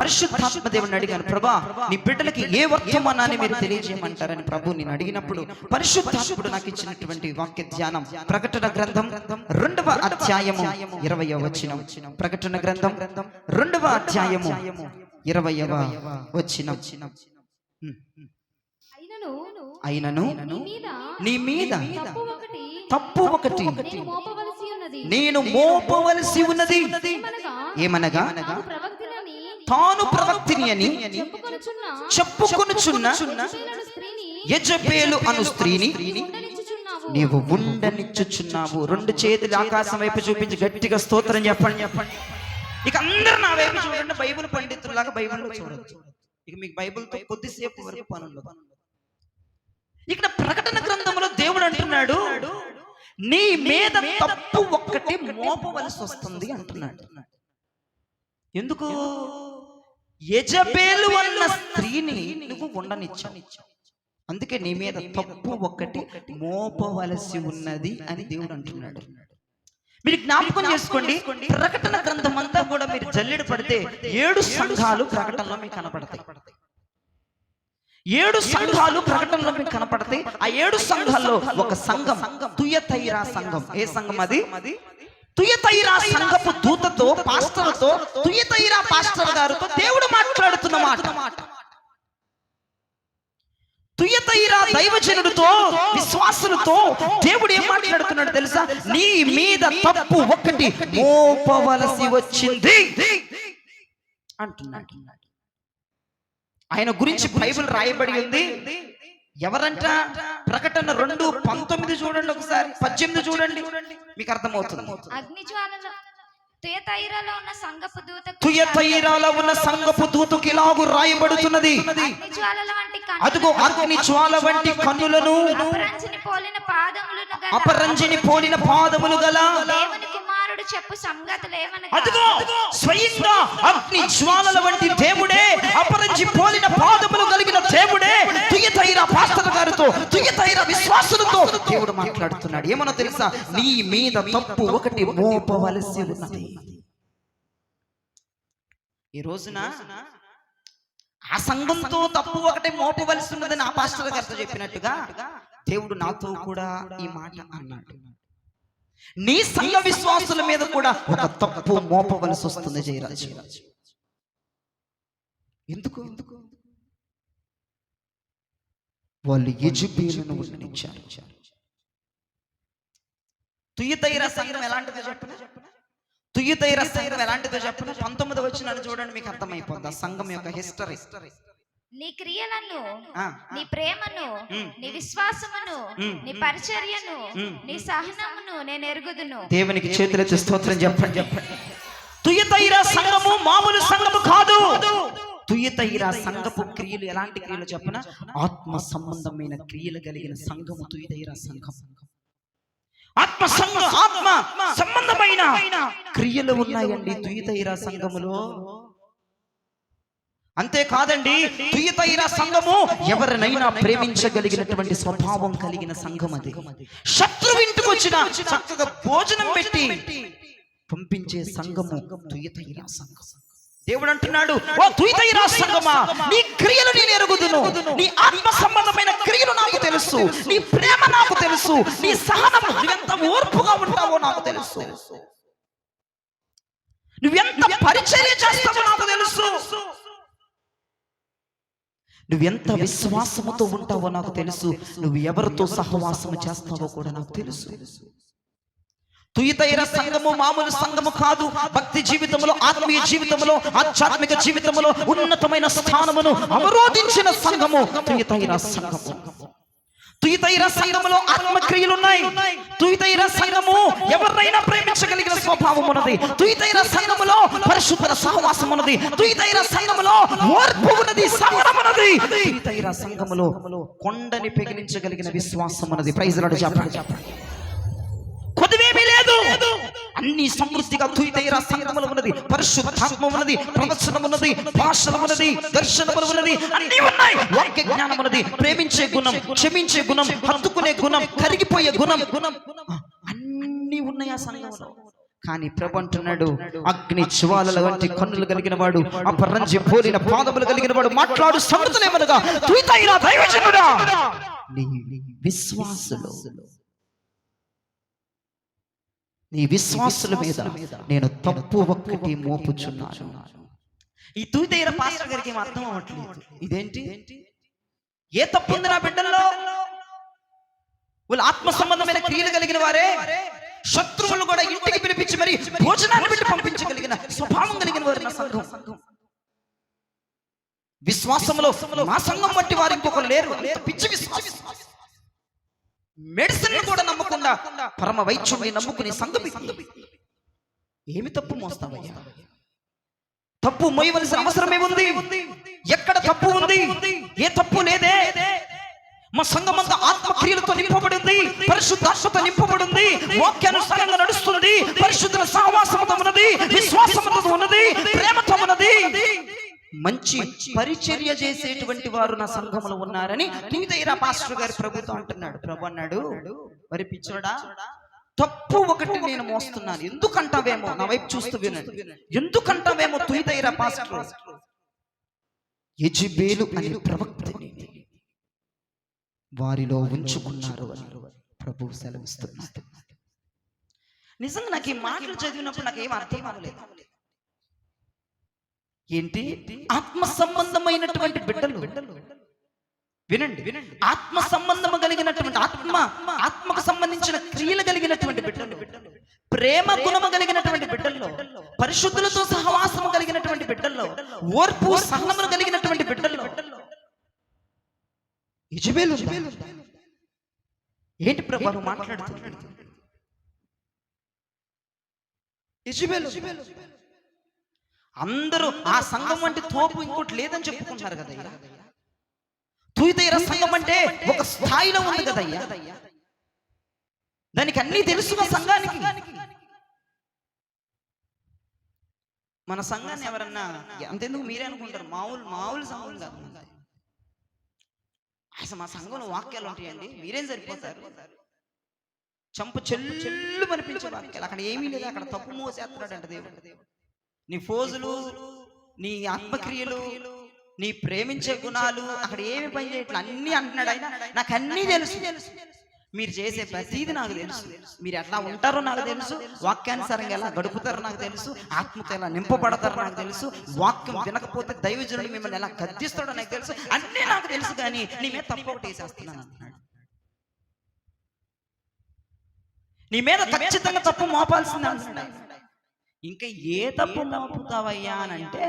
పరిశుద్ధాత్మ దేవుని అడిగాను, ప్రభా నీ బిడ్డలకి ఏ వర్తమానాన్ని మీరు తెలియజేయమంటారని ప్రభు నేను అడిగినప్పుడు పరిశుద్ధాత్ముడు నాకు ఇచ్చినటువంటి వాక్య ధ్యానం ప్రకటన గ్రంథం 2వ అధ్యాయము 20వ వచనం. ప్రకటన గ్రంథం 2వ అధ్యాయము 20వ వచనం. అయినను నీ మీద తప్పు ఒకటి నేను మోపవలసి ఉన్నది. ఏమనగా తాను ప్రవక్తిని అని చెప్పుకొనుచున్న యెజబేలు అను స్త్రీని నీవు ఉండనిచ్చుచున్నావు. 2 చేతులు ఆకాశం వైపు చూపించి గట్టిగా స్తోత్రం చెప్పండి. ఇక అందరూ నా వైపు చూడండి. బైబిల్ పండితుల్లాగా బైబిల్లో చూడొచ్చు. ఇక మీకు బైబిల్తో కొద్దిసేపు వరకు పని ఉండదు. ఇక్కడ ప్రకటన గ్రంథంలో దేవుడు అంటున్నాడు, నీ మీద తప్పు ఒక్కటి మోపవలసి వస్తుంది అంటున్నాడు. ఎందుకు? యెజబేలు అన్న స్త్రీని నువ్వు ఉండనిచ్చావు, అందుకే నీ మీద తప్పు ఒక్కటి మోపవలసి ఉన్నది అని దేవుడు అంటున్నాడు. మీరు జ్ఞాపకం చేసుకోండి, ప్రకటన గ్రంథం అంతా కూడా మీరు జల్లెడ పడితే 7 సంఘాలు ప్రకటనలో మీకు కనపడతాయి. 7 సంఘాలు ప్రకటనలో మీకు కనపడతాయి. ఆ 7 సంఘాల్లో ఒక సంఘం తుయతైరా సంఘం. ఏ సంఘం అది? తుయతైరా సంఘపు దూతతో, పాస్టర్తో, తుయతైరా పాస్టర్ గారితో దేవుడు మాట్లాడుతున్న మాట. తుయతైరా దైవజనుడితో, విశ్వాసులతో దేవుడు ఏం మాట్లాడుతున్నాడు తెలుసా? నీ మీద తప్పు ఒకటి మోపవలసి వచ్చింది అంటున్నాడు. ఆయన గురించి బైబిల్ రాయబడి ఉంది. ఎవరంట? ప్రకటన 2:19 చూడండి, ఒకసారి 18 చూడండి, మీకు అర్థమవుతుంది. తుయతైరాలో ఉన్న సంఘపు దూతకు ఇలాగు రాయబడుతున్నది, అదుగో అగ్ని జ్వాల వంటి కన్నులను, అపరంజిని పోలిన పాదములు గల చెప్పు సంగతులేమనగా, అదిగో స్వయంగా అగ్ని జ్వాలల వంటి దేవుడే, అపరంజి పోలిన పాదములు కలిగిన దేవుడే తుయతైరా పాస్టర్ గారితో, తుయతైరా విశ్వాసులతో దేవుడు మాట్లాడుతున్నాడు. ఏమన్నా తెలుసా? నీ మీద తప్పు ఒకటి మోపవలసి ఉన్నది. ఈ రోజున ఆ సంఘంతో తప్పు ఒకటి మోపవలసి ఉన్నదని ఆ పాస్టర్ గారితో చెప్పినట్టుగా దేవుడు నాతో కూడా ఈ మాట అన్నాడు. నీ సంఘ విశ్వాసుల మీద కూడా ఒక తప్పు మోపవలసి వస్తుంది జయరాజ్. ఎందుకు? వాళ్ళు యెజబేలును ఉండనిచ్చారు. తుయతైరా సంఘం ఎలాంటిదో చెప్పిన, తుయతైరా సంఘం ఎలాంటిదో చెప్పిన 19వ వచనాన్ని చూడండి, మీకు అర్థమైపోద్ది ఆ సంఘం యొక్క హిస్టరీ. నీ క్రియలను, నీ ప్రేమను, నీ విశ్వాసమును, నీ పరిచర్యను, నీ సహనమును నేను ఎరుగుదును. దేవునికి చేతులెత్తి స్తోత్రం చెప్పండి. తుయతైరా సంఘము మామూలు సంఘము కాదు. తుయతైరా సంఘపు క్రియలు ఎలాంటి క్రియలు చెప్పిన, ఆత్మ సంబంధమైన క్రియలు కలిగిన సంఘము తుయతైరా సంఘం. ఆత్మ సంబంధమైన క్రియలు ఉన్నాయండి తుయతైరా సంఘములో. అంతేకాదండి, తుయతైరా సంఘము ఎవరినైనా ప్రేమించగలిగినటువంటి స్వభావం కలిగిన సంఘం అది. శత్రువు ఇంటికి వచ్చిన చక్కగా భోజనం పెట్టి పంపించే సంఘము తుయతైరా సంఘం. దేవుడు అంటున్నాడు, ఓ తుయతైరా సంఘమా, నీ క్రియలు నేను ఎరుగుదును, నీ ఆత్మ సంబంధమైన క్రియలు నాకు తెలుసు, నీ ప్రేమ నాకు తెలుసు, నీ సహనం, నువ్వెంత ఓర్పుగా ఉంటావో నాకు తెలుసు, నువ్వెంత పరిచర్య చేస్తావో నాకు తెలుసు, నువ్వెంత విశ్వాసముతో ఉంటావో నాకు తెలుసు, నువ్వు ఎవరితో సహవాసము చేస్తావో కూడా నాకు తెలుసు. తుయతైరా సంఘము మామూలు సంఘము కాదు. భక్తి జీవితంలో, ఆత్మీయ జీవితంలో, ఆధ్యాత్మిక జీవితంలో ఉన్నతమైన స్థానమును అవరోధించిన సంఘము తుయతైరా సంఘము. తుయతైరా సంఘములో ఆత్మక్రియలు ఉన్నాయి. తుయతైరా సంఘము ఎవరైనా ప్రేమించగలిగిన స్వభావం ఉన్నది. తుయతైరా సంఘములో పరిశుద్ధ సహవాసం ఉన్నది. తుయతైరా సంఘములో ఓర్పు ఉన్నది, సహనం ఉన్నది. తుయతైరా సంఘములో కొండని పెగిలించగలిగిన విశ్వాసం ఉన్నది. ప్రైజ్ లార్డ్ చెప్పండి. కొద్దివేమీ లేదు, అన్ని సమృద్ధిగా తుయతైరా సంఘములో ఉన్నది. పరిశుద్ధాత్మ ఉన్నది, ప్రవచనం ఉన్నది, భాషలు ఉన్నది, దర్శనములు ఉన్నది, అన్ని ఉన్నాయి. వాక్య జ్ఞానం ఉన్నది, ప్రేమించే గుణం, క్షమించే గుణం, హత్తుకునే గుణం, కరిగిపోయే గుణం, అన్ని ఉన్నాయి ఆ సంఘంలో. కానీ ప్రభు అంటున్నాడు, అగ్ని జ్వాలల వంటి కన్నులు కలిగిన వాడు, అపరంజి పోలిన పాదములు కలిగిన వాడు మాట్లాడు సంగతులేమనగా, తుయితైన దైవజనుడా నీ విశ్వాసుల మీద నేను తప్పు ఒక్కటి మోపుచున్నాను. ఈ తుయితైన పాస్టర్ గారికి ఏం అర్థం అవ్వట్లేదు. ఇదేంటి, ఏ తప్పు ఉంది నా బిడ్డల్లో? వాళ్ళు ఆత్మ సంబంధమైన క్రియలు కలిగిన వారే, శత్రువులు కూడా ఇంటికి పిలిపించి మరి భోజనాన్ని పెట్టి పంపించగలిగిన స్వభావం కలిగిన వారు నా సంఘం. విశ్వాసంలో మా సంఘం బట్టి వారు ఇంకొకరు లేరు. పిచ్చి విశ్వాసం. మెడిసిన్ కూడా నమ్మకుండా పరమ వైద్యుడిని నమ్ముకునే సంఘం. ఏమి తప్పు మోస్తావయ్యా? తప్పు మోయవలసిన అవసరమే ఉంది. ఎక్కడ తప్పు ఉంది? ఏ తప్పు లేదే. మా సంఘం అంతా ఆత్మక్రియలతో నింపబడింది, పరిశుద్ధాత్మతో నింపబడింది, వాక్యానుసారంగా నడుస్తుంది, పరిశుద్ధుల సహవాసంతో ఉన్నది, విశ్వాసంతో ఉన్నది, ప్రేమతో ఉన్నది. మంచి పరిచర్య చేసేటువంటి వారు నా సంఘంలో ఉన్నారని తుయితైన పాస్టర్ గారి ప్రభుతో అంటున్నాడు. ప్రభు అన్నాడు, మరి పిచ్చోడా, తప్పు ఒకటి నేను మోస్తున్నాను. ఎందుకంటావేమో, నా వైపు చూస్తూ వినండి, ఎందుకంటావేమో తుయితైన పాస్టర్, యెజెబెలు అనే ప్రవక్తని వారిలో ఉంచుకున్నారు అని ప్రభు సెలవిస్తున్నాడు. నిజంగా నాకు ఈ మాటలు చదివినప్పుడు నాకు ఏం అర్థం అవ్వలేదు. ఏంటి, ఆత్మ సంబంధమైనటువంటి బిడ్డలు వినండి, ఆత్మ సంబంధం కలిగినటువంటి ఆత్మకు సంబంధించిన క్రియలు కలిగినటువంటి బిడ్డలు, ప్రేమ గుణము కలిగినటువంటి బిడ్డల్లో, పరిశుద్ధులతో సహవాసము కలిగినటువంటి బిడ్డల్లో, ఓర్పు సహనములు కలిగినటువంటి బిడ్డల్లో యెజెబెలు ఏంటి ప్రభు మాట్లాడుతున్నాడు? యెజెబెలు అందరూ ఆ సంఘం అంటే తోపు ఇంకోటి లేదని చెప్పుకుంటున్నారు కదయ్యా. తుయితైన సంఘం అంటే ఒక స్థాయిలో ఉంది కదయ్యా. దానికి అన్నీ తెలుసు సంఘానికి. మన సంఘాన్ని ఎవరన్నా అంతెందుకు మీరే అనుకుంటారు, మామూలు సంఘం కాదు. అసలు మా సంఘంలో వాక్యాలు ఉంటాయండి, మీరేం సరిపోతారు, చంప చెల్లు అనిపించే వాక్యాలు. అక్కడ ఏమీ లేదు, అక్కడ తప్పు మోసేస్తున్నాడు అంట దేవుడు. నీ ఫోజులు, నీ ఆత్మక్రియలు, నీ ప్రేమించే గుణాలు అక్కడ ఏమి పని చేయట్లా, అన్ని అంటున్నాడు ఆయన. నాకు అన్నీ తెలుసు, మీరు చేసే ప్రతిదీ నాకు తెలుసు, మీరు ఎట్లా ఉంటారో నాకు తెలుసు, వాక్యానుసారంగా ఎలా గడుపుతారో నాకు తెలుసు, ఆత్మతో ఎలా నింపబడతారో నాకు తెలుసు, వాక్యం వినకపోతే దైవజనుడు మిమ్మల్ని ఎలా గద్దిస్తాడో నాకు తెలుసు, అన్నీ నాకు తెలుసు. కానీ నీ మీద తప్పు ఒకటి వేసేస్తున్నాను అంటున్నాడు. నీ మీద ఖచ్చితంగా తప్పు మోపాల్సింది అంటున్నాడు. ఇంకా ఏ తప్పు మోపుతావయ్యా అని అంటే,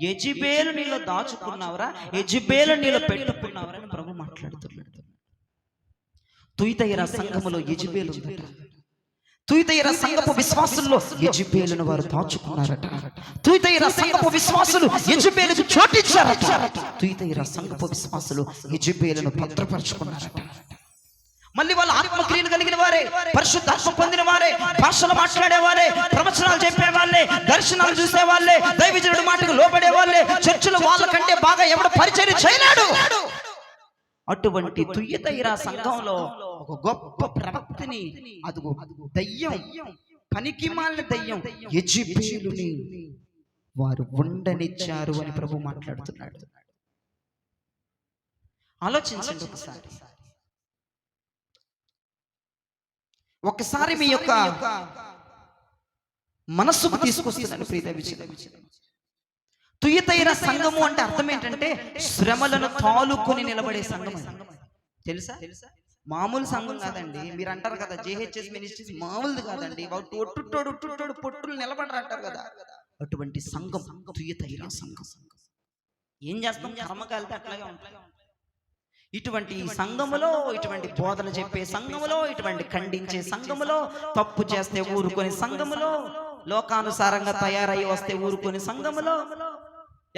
యెజెబెలు నీలో దాచుకున్నావురా, యెజెబెలు నీలో పెట్టుకున్నావురా అని ప్రభు మాట్లాడుతున్నాడు. తుయితైన సంఘములో యెజెబెలు ఉందట. తుయితైన సంఘపు విశ్వాసుల్లో యెజెబెలును వారు దాచుకున్నారట. తుయితైన సంఘపు విశ్వాసులు యెజెబెలుకు చోటిచ్చారట. తుయితైన సంఘపు విశ్వాసులు యెజెబెలును భద్రపరుచుకున్నారట. మళ్ళీ వాళ్ళ ఆత్మక్రియలు కలిగిన వారే, పరిశుద్ధాత్మ పొందిన వారే, భాషలు మాట్లాడే వారే, ప్రవచనాలు చెప్పే వాళ్ళే, దర్శనాలు చూసే వాళ్ళే, దైవజనుడి మాటకు లోబడే వాళ్ళే, చర్చలు వాళ్ళకంటే బాగా ఎవడు పరిచర్య చేయలేడు. అటువంటి తుయితైన సంఘంలో ఒక గొప్ప ప్రవక్తని, అదుగో దయ్యం, పనికిమాలిన దయ్యం యెజెబెలుని వారు ఉండనిచ్చారు అని ప్రభు మాట్లాడుతున్నాడు. ఆలోచించండి ఒకసారి మీ యొక్క మనస్సుకు తీసుకొస్తున్నాను ప్రియత విషయం. తుయితైన సంఘము అంటే అర్థం ఏంటంటే శ్రమలను తాలుకొని నిలబడే సంఘం. తెలుసా? మామూలు సంఘం కాదండి. మీరు అంటారు కదా జేహెచ్ఎస్ మినిస్ట్రీస్ మామూలుది కాదండి, ఒట్టుట్టోడు పొట్టులు నిలబడరు అంటారు కదా, అటువంటి సంఘం తుయితైన సంఘం. ఏం చేస్తాం, కర్మకాలితే అట్లాగే ఉంటాయి. ఇటువంటి సంఘములో, ఇటువంటి బోధన చెప్పే సంఘములో, ఇటువంటి ఖండించే సంఘములో, తప్పు చేస్తే ఊరుకొని సంఘములో, లోకానుసారంగా తయారై వస్తే ఊరుకొని సంఘములో,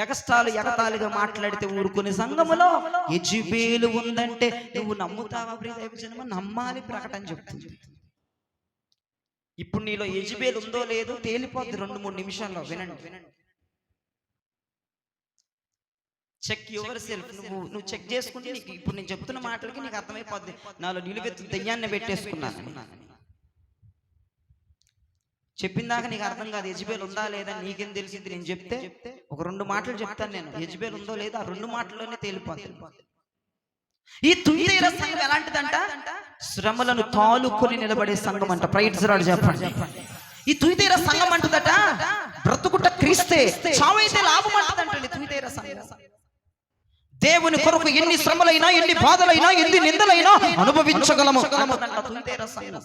ఎగతాళిగా మాట్లాడితే ఊరుకునే సంఘములో యెజెబెలు ఉందంటే నువ్వు నమ్ముతావా ప్రియజనమా? నమ్మాలి, ప్రకటన చెప్తుంది. ఇప్పుడు నీలో యెజెబెలు ఉందో లేదో తేలిపోద్ది 2-3 నిమిషాల్లో. వినండి, చెక్ యువర్ సెల్ఫ్. నువ్వు చెక్ చేసుకుంటే నీకు ఇప్పుడు నేను చెప్తున్న మాటలకి నీకు అర్థమైపోద్ది నాలో నిలువెత్తు దయ్యాన్ని పెట్టేసుకున్నాను. చెప్పిందాక నీకు అర్థం కాదు యెజబెల్ ఉందా లేదా నీకేం తెలిసింది. నేను చెప్తే ఒక 2 మాటలు చెప్తాను నేను, యెజబెల్ ఉందో లేదా ఆ 2 మాటల్లోనే తేలిపోతుంది. ఈ తుయతైర సంఘం ఎలాంటిదంట? శ్రమలను తాలుకొని నిలబడే సంఘం అంట. ప్రైజ్ లార్డ్ చెప్పండి. ఈ తుయతైర సంఘం అంటదట బ్రతుకుట క్రీస్తే, చావైతే లాభం అంటదంటండి తుయతైర సంఘం. దేవుని కొరకు ఎన్ని శ్రమలైనా, ఎన్ని బాధలైనా, ఎన్ని నిందలైనా అనుభవించగలము తుయతైర సంఘం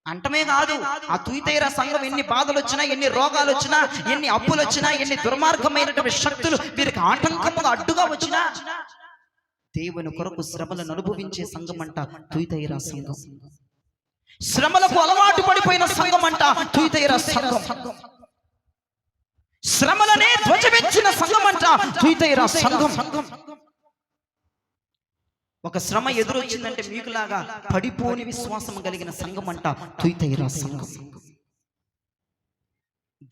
అంటమే కాదు. ఆ తుయతైర సంఘం ఎన్ని బాధలు వచ్చినా, ఎన్ని రోగాలు వచ్చినా, ఎన్ని అప్పులు వచ్చినా, ఎన్ని దుర్మార్గమైనటువంటి శక్తులు వీరికి ఆటంకముగా అడ్డుగా వచ్చినా దేవుని కొరకు శ్రమలను అనుభవించే సంఘం అంట తుయతైర సంఘం. శ్రమలకు అలవాటు పడిపోయిన సంఘం అంట తుయతైర సంఘం. శ్రమలనే ధ్వజమెచ్చిన సంఘం అంట తుయతైర సంఘం. ఒక శ్రమ ఎదురొచ్చిందంటే మీకులాగా పడిపోని విశ్వాసం కలిగిన సంఘం అంట తుయతైర సంఘం.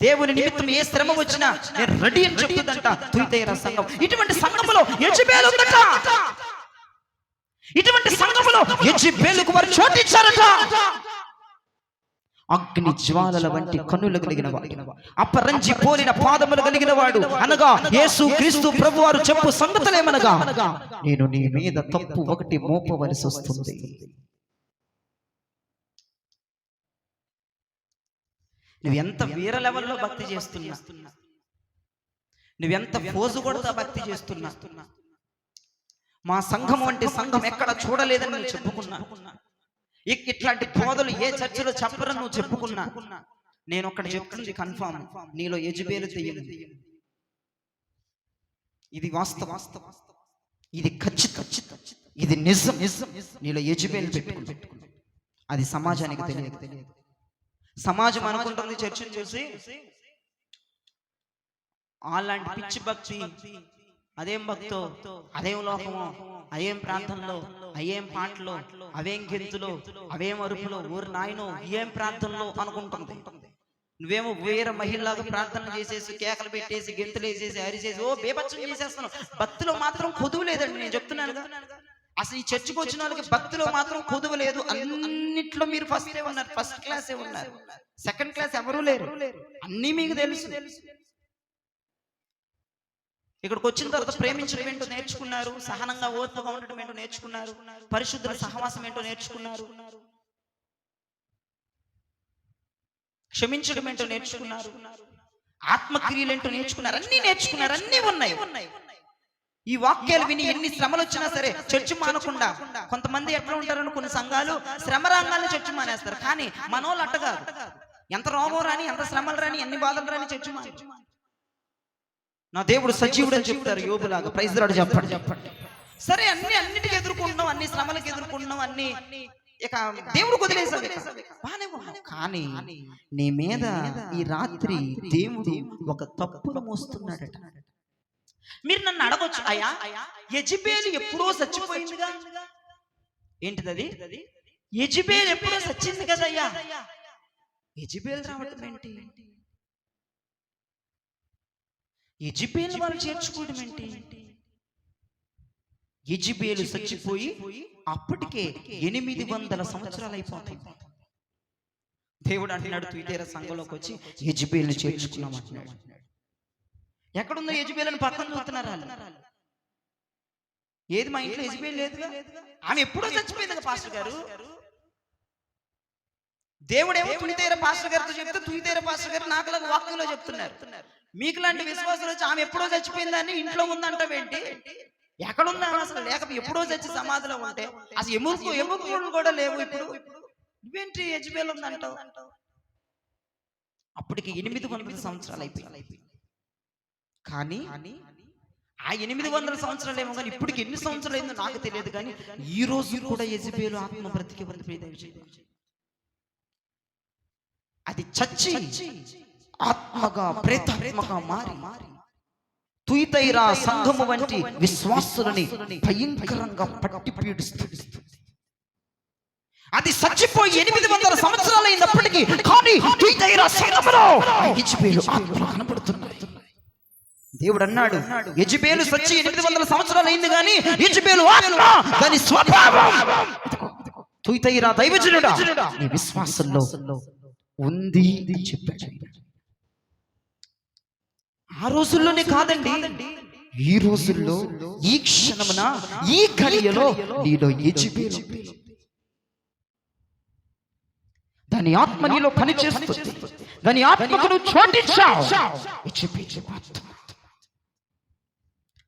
దేవుని నిమిత్తం ఏ శ్రమ వచ్చినా నేను రెడీ అని చెప్తుందంట తుయతైర సంఘం. ఇటువంటి సంఘములో యెజబెల్ ఉందట. ఇటువంటి సంఘములో యెజబెలుకు వారు చోటిచ్చారట. అగ్ని జ్వాలల వంటి కన్నులు కలిగిన వాడు, అపరంజి పోలిన పాదములు కలిగిన వాడు అనగా యేసు క్రీస్తు ప్రభువారు చెప్పు సంగతులేమనగా, నేను నీ మీద తప్పు ఒకటి మోపవలసి వస్తుంది. నువ్వెంత వీర లెవెల్లో భక్తి చేస్తున్నా, నువ్వెంత ఫోజు కొడతా భక్తి చేస్తున్నా, మా సంఘం వంటి సంఘం ఎక్కడ చూడలేదని నేను చెప్పుకున్నా, ఇట్లాంటి బోధలు ఏ చర్చలో చెప్పరని నువ్వు చెప్పుకున్నా, నేను ఒక్కటి చెప్తుంది కన్ఫామ్, నీలో యెజబెలు దెయ్యం. ఇది వాస్తవం, ఇది ఖచ్చితం, ఇది నిజం. నీలో యెజబెలు పెట్టుకుని అది సమాజానికి తెలియదు. సమాజం అనుకుంటుంది చర్చను చూసి అలాంటి పిచ్చి భక్తి, అదేం భక్తో, అదేం లోకమో, అదేం ప్రార్థనలో, అయ్యేం పాటలో, అవేం గెంతులో, అవేం అరుపులో, ఊరు నాయనో ఏం ప్రార్థనలో అనుకుంటుంది. నువ్వేమో వేరే మహిళలాగా ప్రార్థనలు చేసేసి, కేకలు పెట్టేసి, గెంతులు వేసేసి, అరిచేసి ఓ బేబచ్చం చేసేస్తున్నావు. భక్తిలో మాత్రం కొదువు లేదండి. నేను చెప్తున్నాను కదా, అసలు ఈ చర్చకు వచ్చిన వాళ్ళకి భక్తిలో మాత్రం కొదువు లేదు. అన్నిట్లో మీరు ఫస్టే ఉన్నారు, ఫస్ట్ క్లాసే ఉన్నారు, సెకండ్ క్లాస్ ఎవరూ లేరు. అన్నీ మీకు తెలుసు. ఇక్కడికి వచ్చిన తర్వాత ప్రేమించడం ఏంటో నేర్చుకున్నారు, సహనంగా ఓర్పుగా ఉండడం ఏంటో నేర్చుకున్నారు, పరిశుద్ధుల సహవాసం ఏంటో నేర్చుకున్నారు, క్షమించడం ఏంటో నేర్చుకున్నారు, ఆత్మక్రియలు ఏంటో నేర్చుకున్నారు. అన్ని నేర్చుకున్నారు, అన్ని ఉన్నాయి. ఈ వాక్యాలు విని ఎన్ని శ్రమలు వచ్చినా సరే చర్చి మానకుండా, కొంతమంది ఎట్లా ఉంటారని కొన్ని సంఘాలు శ్రమ రంగాల్లో చర్చి మానేస్తారు. కానీ మనోళ్ళు అట్టగారు, ఎంత రోగం రాని, ఎంత శ్రమలు రాని, ఎన్ని బాధలు రాని చర్చి మానే. నా దేవుడు సజీవుడు అని చెప్తారు యోబులాగా. ప్రైజ్ లార్డ్ చెప్పండి. సరే అన్నిటికి ఎదుర్కొంటున్నాం, అన్ని శ్రమలకు ఎదుర్కొంటున్నాం, అన్ని ఇక దేవుడు వదిలేసాడు, బానే ఉన్నాం. కానీ నీ మీద ఈ రాత్రి దేవుడు ఒక తప్పును మోస్తున్నాడట. మీరు నన్ను అడగొచ్చు, అయ్యా యెజబెలు ఎప్పుడో చచ్చిపోయిందిగా. ఏంటిది? యెజబెలు ఎప్పుడో చచ్చింది కదయ్యా, యెజబెలు రావటం ఏంటి? యెజబెలు వాళ్ళు చేర్చుకోవడం ఏంటి? యెజబెలు చచ్చిపోయి అప్పటికే 800 సంవత్సరాలు అయిపోతాయి. దేవుడు అంటున్నాడు తుయతైర సంఘంలోకి వచ్చి యెజబెలుని చేర్చుకున్నాం అంటున్నాడు. ఎక్కడుందో యెజబెలుని పక్కన చూస్తున్నారు వాళ్ళు. ఏది మా ఇంట్లో యెజబెలు లేదుగా, ఆమె ఎప్పుడో చచ్చిపోయింది పాస్టర్ గారు. దేవుడేమో తుయతైర పాస్టర్ గారితో చెప్తే తుయతైర పాస్టర్ గారు నాకులాగా వాక్యంలో చెప్తున్నారు. మీకు లాంటి విశ్వాసాలు వచ్చి ఆమె ఎప్పుడో చచ్చిపోయిందని ఇంట్లో ఉందంటావేంటి? ఎక్కడుందా అసలు? లేక ఎప్పుడో చచ్చి సమాధిలో ఉంటే అసలు ఎముకలు కూడా లేవు. ఇప్పుడు నువ్వేంటి యెజబెలు ఉందంటావు? అప్పటికి 800 సంవత్సరాలు అయిపోయి. కానీ ఆ 800 సంవత్సరాలు ఏమో కానీ ఇప్పటికి ఎన్ని సంవత్సరాలు అయిందో నాకు తెలియదు. కానీ ఈ రోజు కూడా యెజబెలు ఆత్మ బ్రతికి అది చచ్చి ఆత్మగా ప్రేతాత్మగా మారి తుయతైర సంఘము వంటి విశ్వాసులని భయంకరంగా పట్టి పీడిస్తుంది. అది చచ్చిపోయి 800 సంవత్సరాలు అయినప్పటికీ కానీ తుయతైర సంఘములో యెజబెలు ఆత్మలు కనబడుతున్నాయి. దేవుడు అన్నాడు యెజబెలు చచ్చి 800 సంవత్సరాలు అయింది కానీ యెజబెలు ఆత్మ, దాని స్వభావం. తుయతైర దైవజనుడా, నీ విశ్వాసంలో ఉంది అని చెప్పాడు. ఆ రోజుల్లోనే కాదండి, ఈ రోజుల్లో, ఈ క్షణమున, ఈ ఘడియలో నీలో యెజెబెలు దాని ఆత్మ నీలో పనిచేస్తుంది. దాని ఆత్మకు నువ్వు చోటిచ్చావు.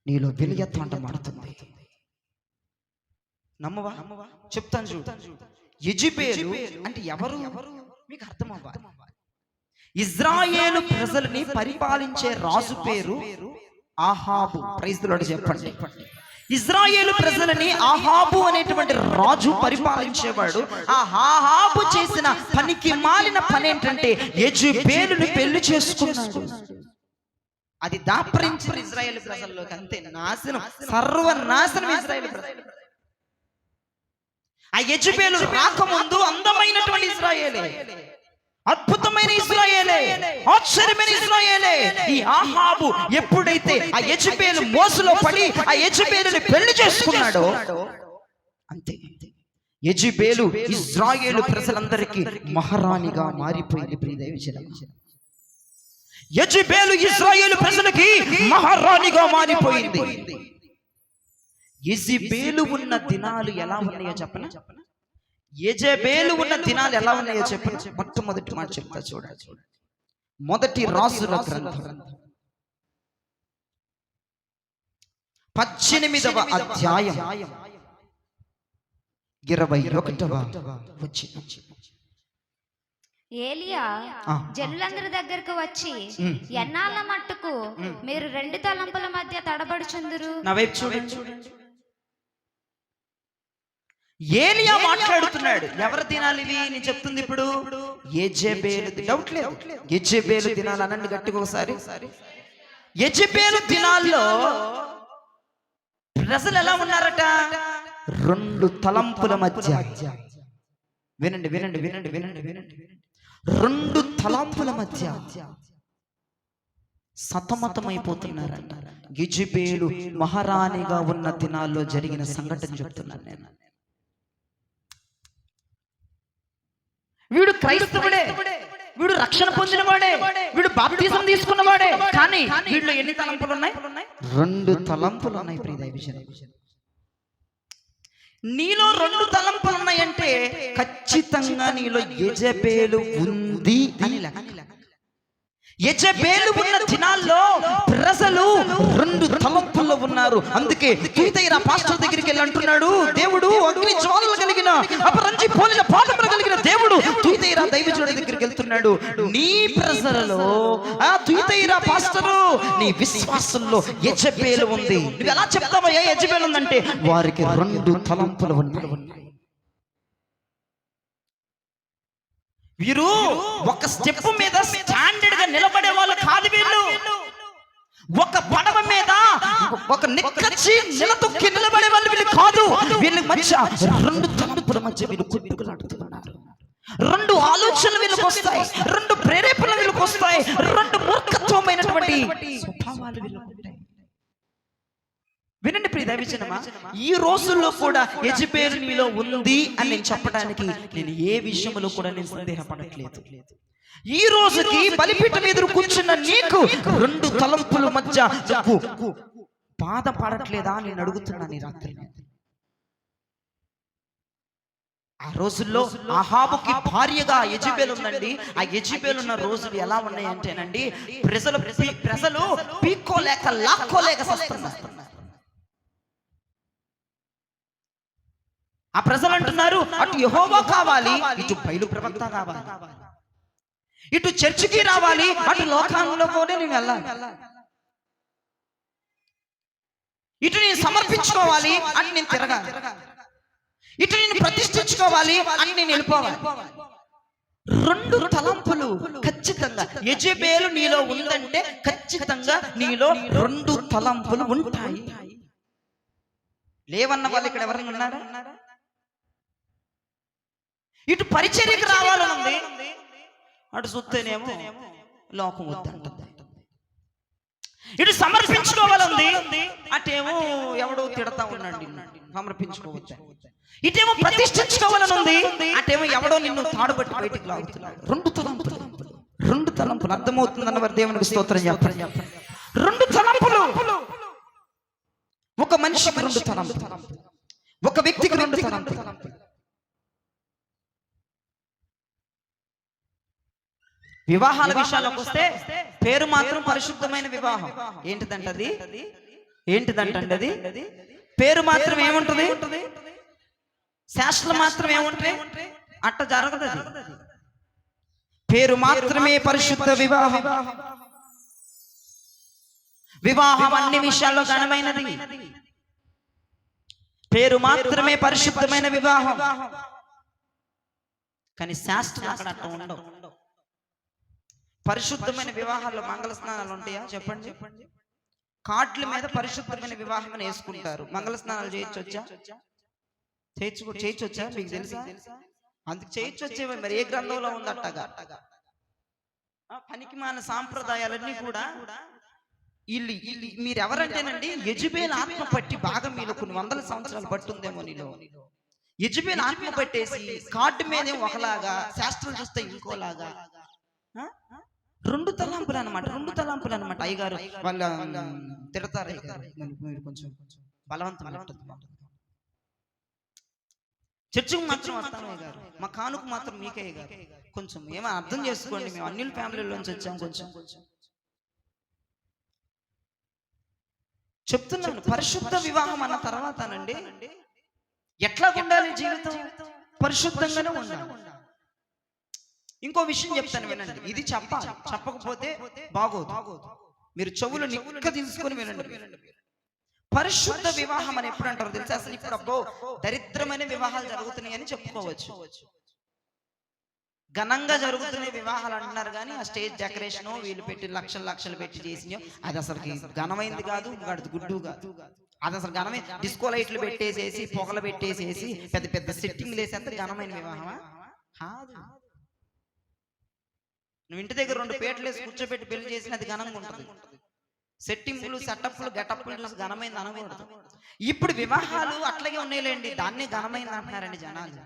నీలో వెలియత్తాంట మాడుతుంది. నమ్మవా? చెప్తాను చూడు. యెజెబెలు అంటే ఎవరు మీకు అర్థం అవ్వాలి. ఇజ్రాయేలు ప్రజల్ని పరిపాలించే రాజు పేరు ఆహాబు. ప్రైజ్ ది లార్డ్ చెప్పండి. ఇజ్రాయేలు ప్రజలని ఆహాబు అనేటువంటి రాజు పరిపాలించేవాడు. ఆ ఆహాబు చేసిన పనికి మాలిన పని ఏంటంటే యెజెబెలుని పెళ్లి చేసుకున్నాడు. అది దాపరించిన ఇజ్రాయేలు ప్రజల్లోకి అంతే నాశనం, సర్వనాశనం ఇజ్రాయేలు ప్రజలు. ఆ యెజెబెలు రాకముందు అందమైనటువంటి ఇజ్రాయేలే, అద్భుతమైన ఇజ్రాయేలే, ఆశ్చర్యమైన ఇజ్రాయేలే. ఈ ఆహాబు ఎప్పుడైతే ఆ యెజెబెలు మోసలో పడి ఆ యెజెబెలుని పెళ్లి చేసుకున్నాడో అంతే యెజెబెలు ఇజ్రాయేలు ప్రజలందరికీ మహారాణిగా మారిపోయింది. యెజెబెలు ఇజ్రాయేలు ప్రజలకి మహారాణిగా మారిపోయింది. యెజెబెలు ఉన్న దినాలు ఎలా ఉన్నాయో చెప్పనా? యెజెబెలు ఉన్న దినాలు ఎలా ఉన్నాయో చెప్పనా? మొట్టమొదటి మాట చెప్తా చూడండి. మొదటి రాజుల గ్రంథం 18వ అధ్యాయం 21వ వచనం. ఏలియా జనులందరి దగ్గరకు వచ్చి, ఎన్నాళ్ళ మట్టుకు మీరు రెండు తలంపుల మధ్య తడబడుచుందురు? నా వైపు చూడండి. ఏలియా మాట్లాడుతున్నాడు. ఎవరి దినాలు ఇవి నేను చెప్తుంది ఇప్పుడు? యెజెబెలు. డౌట్ లేదు, యెజెబెలు దినాలు అనండి గట్టిగా ఒకసారి. యెజెబెలు దినాల్లో ప్రజలు ఎలా ఉన్నారట? రెండు తలంపుల మధ్య. వినండి వినండి వినండి వినండి వినండి. రెండు తలంపుల మధ్య సతమతమైపోతున్నారంట. యెజెబెలు మహారాణిగా ఉన్న దినాల్లో జరిగిన సంఘటన చెప్తున్నాను నేను. వీడు క్రైస్తవుడే, వీడు రక్షణ పొందినవాడే, వీడు బాప్తిజం తీసుకున్నవాడే, కానీ వీళ్ళు ఎన్ని తలంపులు ఉన్నాయి? రెండు తలంపులు ఉన్నాయి. ప్రియ విషయం, నీలో రెండు తలంపులు ఉన్నాయంటే ఖచ్చితంగా నీలో యెజెబెలు ఉంది అని లెక్క. యెజెబెలు ఉన్న దినాల్లో ప్రజలు రెండు తలంపుల్లో ఉన్నారు. అందుకే తీతైరా పాస్టర్ దగ్గరికి వెళ్ళి అంటున్నాడు, దేవుడు అగ్ని జ్వాలలు కలిగిన అపరంజి పోలిన పాదములు కలిగిన దేవుడు తీతైరా దైవజనుడి దగ్గరికి వెళ్తున్నాడు. నీ ప్రజలలో ఆ తీతైరా పాస్టరు నీ విశ్వాసంలో యెజెబెలు ఉంది. నువ్వు ఎలా చెప్తావయ్యా యెజెబెలు ఉందంటే? వారికి రెండు తలంపులు ఉన్నాయి. వీరు ఒక స్టెప్ మీద స్టాండర్డ్ గా నిలబడే వాళ్ళు కాదు. వీళ్ళు ఒక పడవ మీద ఒక నిక్కచ్చి నిలదొక్కి నిలబడే వాళ్ళు వీళ్ళు కాదు. వీళ్ళ మధ్య రెండు తలంపుల మధ్య వీళ్ళు కొట్టుకులాడుతున్నారు. రెండు ఆలోచనలు వీళ్ళకి వస్తాయి, రెండు ప్రేరేపణలు వీళ్ళకి వస్తాయి, రెండు మూర్ఖత్వమైనటువంటి స్వభావాలు వీళ్ళకు ఉంటాయి. వినండి ప్రియ దైవజనమా, ఈ రోజుల్లో కూడా యెజెబెలు నీలో ఉంది అని నేను చెప్పడానికి నేను ఏ విషయంలో కూడా నేను సందేహపడట్లేదు. ఈ రోజుకి బలిపీఠం మీద కూర్చున్న నీకు రెండు తలంపుల మధ్య బాధపడట్లేదా నేను అడుగుతున్నాను ఈ రాత్రి. ఆ రోజుల్లో అహాబుకి భార్యగా యెజెబెలు ఉందండి. ఆ యెజెబెలు ఉన్న రోజులు ఎలా ఉన్నాయంటేనండి, ప్రజలు పీక్కోలేక లాక్కోలేక వస్తున్నారు. ఆ ప్రజలు అంటున్నారు, అటు యెహోవా కావాలి, ఇటు బయలు ప్రవక్త కావాలి, ఇటు చర్చికి రావాలి, అటు లోకంలో కూడా నేను వెళ్ళాలి, ఇటు నేను సమర్పించుకోవాలి అని నేను తిరగాలి, ఇటు నేను ప్రతిష్ఠించుకోవాలి అని నేను వెళ్ళిపోవాలి. రెండు తలంపులు ఖచ్చితంగా యెజెబెలు నీలో ఉందంటే ఖచ్చితంగా నీలో రెండు తలంపులు ఉంటాయి. లేవన్న వాళ్ళు ఇక్కడ ఎవరైనా ఉన్నారా? ఇటు పరిచర్యకు రావాలనుంది, అటు చూస్తేనేమో లోకం వద్దంటుంది. ఇటు సమర్పించుకోవాలంది, అటేమో ఎవడో తిడతా ఉన్నాడు సమర్పించుకోవచ్చు. ఇటేమో ప్రతిష్ఠించుకోవాలనుంది, అటేమో ఎవడో నిన్ను తాడుబట్టి బయటికి లాగుతున్నాడు. రెండు తలంపులు. రెండు తలంపులు. అర్థమవుతుందన్న వారు దేవునికి స్తోత్రం చెప్పండి. రెండు తలంపులు. ఒక మనిషికి రెండు తలంపులు, ఒక వ్యక్తికి రెండు తలంపులు. వివాహాల విషయాలకు వస్తే పేరు మాత్రం పరిశుద్ధమైన వివాహం. ఏంటిదంటది? ఏంటిదంటండి అది? పేరు మాత్రం ఏముంటది, శాస్త్రం మాత్రం ఏముంటాయి, అట్ట జరగదు. పేరు మాత్రమే పరిశుద్ధ వివాహం. వివాహం అన్ని విషయాల్లో ఘనమైనది. పేరు మాత్రమే పరిశుద్ధమైన వివాహం. కానీ శాస్త్రం అక్కడ అట్ట ఉండవు. పరిశుద్ధమైన వివాహాల్లో మంగళ స్నానాలు ఉంటాయా చెప్పండి? కార్డుల మీద పరిశుద్ధమైన వివాహం అని వేసుకుంటారు. మంగళ స్నానాలు చేయొచ్చా? చేయొచ్చా? మీకు తెలుసా? అందుకు చేయొచ్చే. మరి ఏ గ్రంథంలో ఉందట్టగా? పనికి మాన సాంప్రదాయాలన్నీ కూడా వీళ్ళు మీరు ఎవరంటేనండి, యెజబెల్ ఆత్మ పట్టి బాగా మీలో కొన్ని వందల సంవత్సరాలు పట్టుందేమో నీలో. యెజబెల్ ఆత్మ పట్టేసి కార్డు మీదే ఒకలాగా, శాస్త్రం చూస్తే ఇంకోలాగా. రెండు తలంపులు అనమాట. రెండు తలంపులు అనమాట. అయ్యగారు వాళ్ళ తిడతారు. మీరు కొంచెం బలవంతం. చర్చికి మాత్రం వస్తాను అయ్యగారు, మా కానుకు మాత్రం మీకే అయ్యగారు. కొంచెం ఏమో అర్థం చేసుకోండి, మేము అన్యుల ఫ్యామిలీలోంచి వచ్చాం. కొంచెం చెప్తున్నాను. పరిశుద్ధ వివాహం అన్న తర్వాతనండి ఎట్లా ఉండాలి జీవితం? పరిశుద్ధంగానే ఉండాలి. ఇంకో విషయం చెప్తాను వినండి. ఇది చెప్పాలి, చెప్పకపోతే బాగోదు. మీరు చెవులు నిక్క తీసుకొని వినండి. పరిశుద్ధ వివాహం అని ఎప్పుడు అంటారు తెలుసా? అసలు ఇప్పుడు అబ్బో దరిద్రమైన వివాహాలు జరుగుతున్నాయి అని చెప్పుకోవచ్చు. ఘనంగా జరుగుతున్న వివాహాలు అంటున్నారు కానీ ఆ స్టేజ్ డెకరేషన్ వీళ్ళు పెట్టి లక్షలు పెట్టి చేసినాయో అది అసలు ఘనమైంది కాదు, గుడ్డు కాదు. అది అసలు ఘనమే. డిస్కో లైట్లు పెట్టేసేసి, పొగలు పెట్టేసేసి, పెద్ద పెద్ద సెట్టింగ్లు వేసేంత ఘనమైన వివాహమా? కాదు. నువ్వు ఇంటి దగ్గర రెండు పేటలు వేసి కూర్చోబెట్టి పెళ్లి చేసిన అది ఘనంగా ఉంటుంది. సెట్టింగ్లు, సెటప్లు, గెటప్లు చూసి ఘనమైంది అనకూడదు. ఇప్పుడు వివాహాలు అట్లాగే ఉన్నాయిలేండి, దాన్నే ఘనమైంది అంటున్నారండి జనాలు.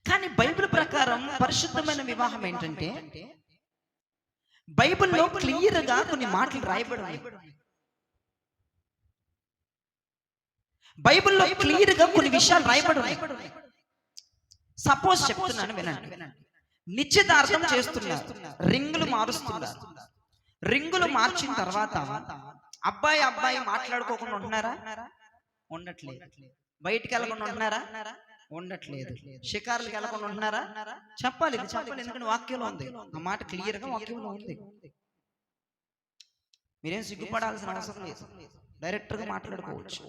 కానీ బైబిల్ ప్రకారం పరిశుద్ధమైన వివాహం ఏంటంటే, బైబిల్లో క్లియర్ గా కొన్ని మాటలు రాయబడి ఉన్నాయి. బైబిల్లో క్లియర్ గా కొన్ని విషయాలు రాయబడి ఉన్నాయి. సపోజ్ చెప్తున్నాను వినండి. నిశ్చితార్థం చేస్తున్నారు, రింగులు మారుస్తున్నారు. రింగులు మార్చిన తర్వాత అబ్బాయి మాట్లాడుకోకుండా ఉంటున్నారా? ఉండట్లేదు. బయటికి వెళ్ళకుండా ఉంటున్నారా? ఉండట్లేదు. షికారులకు వెళ్ళకుండా ఉంటున్నారా? చెప్పాలి, ఇది చెప్పాలి, ఎందుకంటే వాక్యంలో ఉంది. ఆ మాట క్లియర్ గా వాక్యంలో ఉంది. మీరేం సిగ్గుపడాల్సిన అవసరం లేదు, డైరెక్ట్ గా మాట్లాడుకోవచ్చు.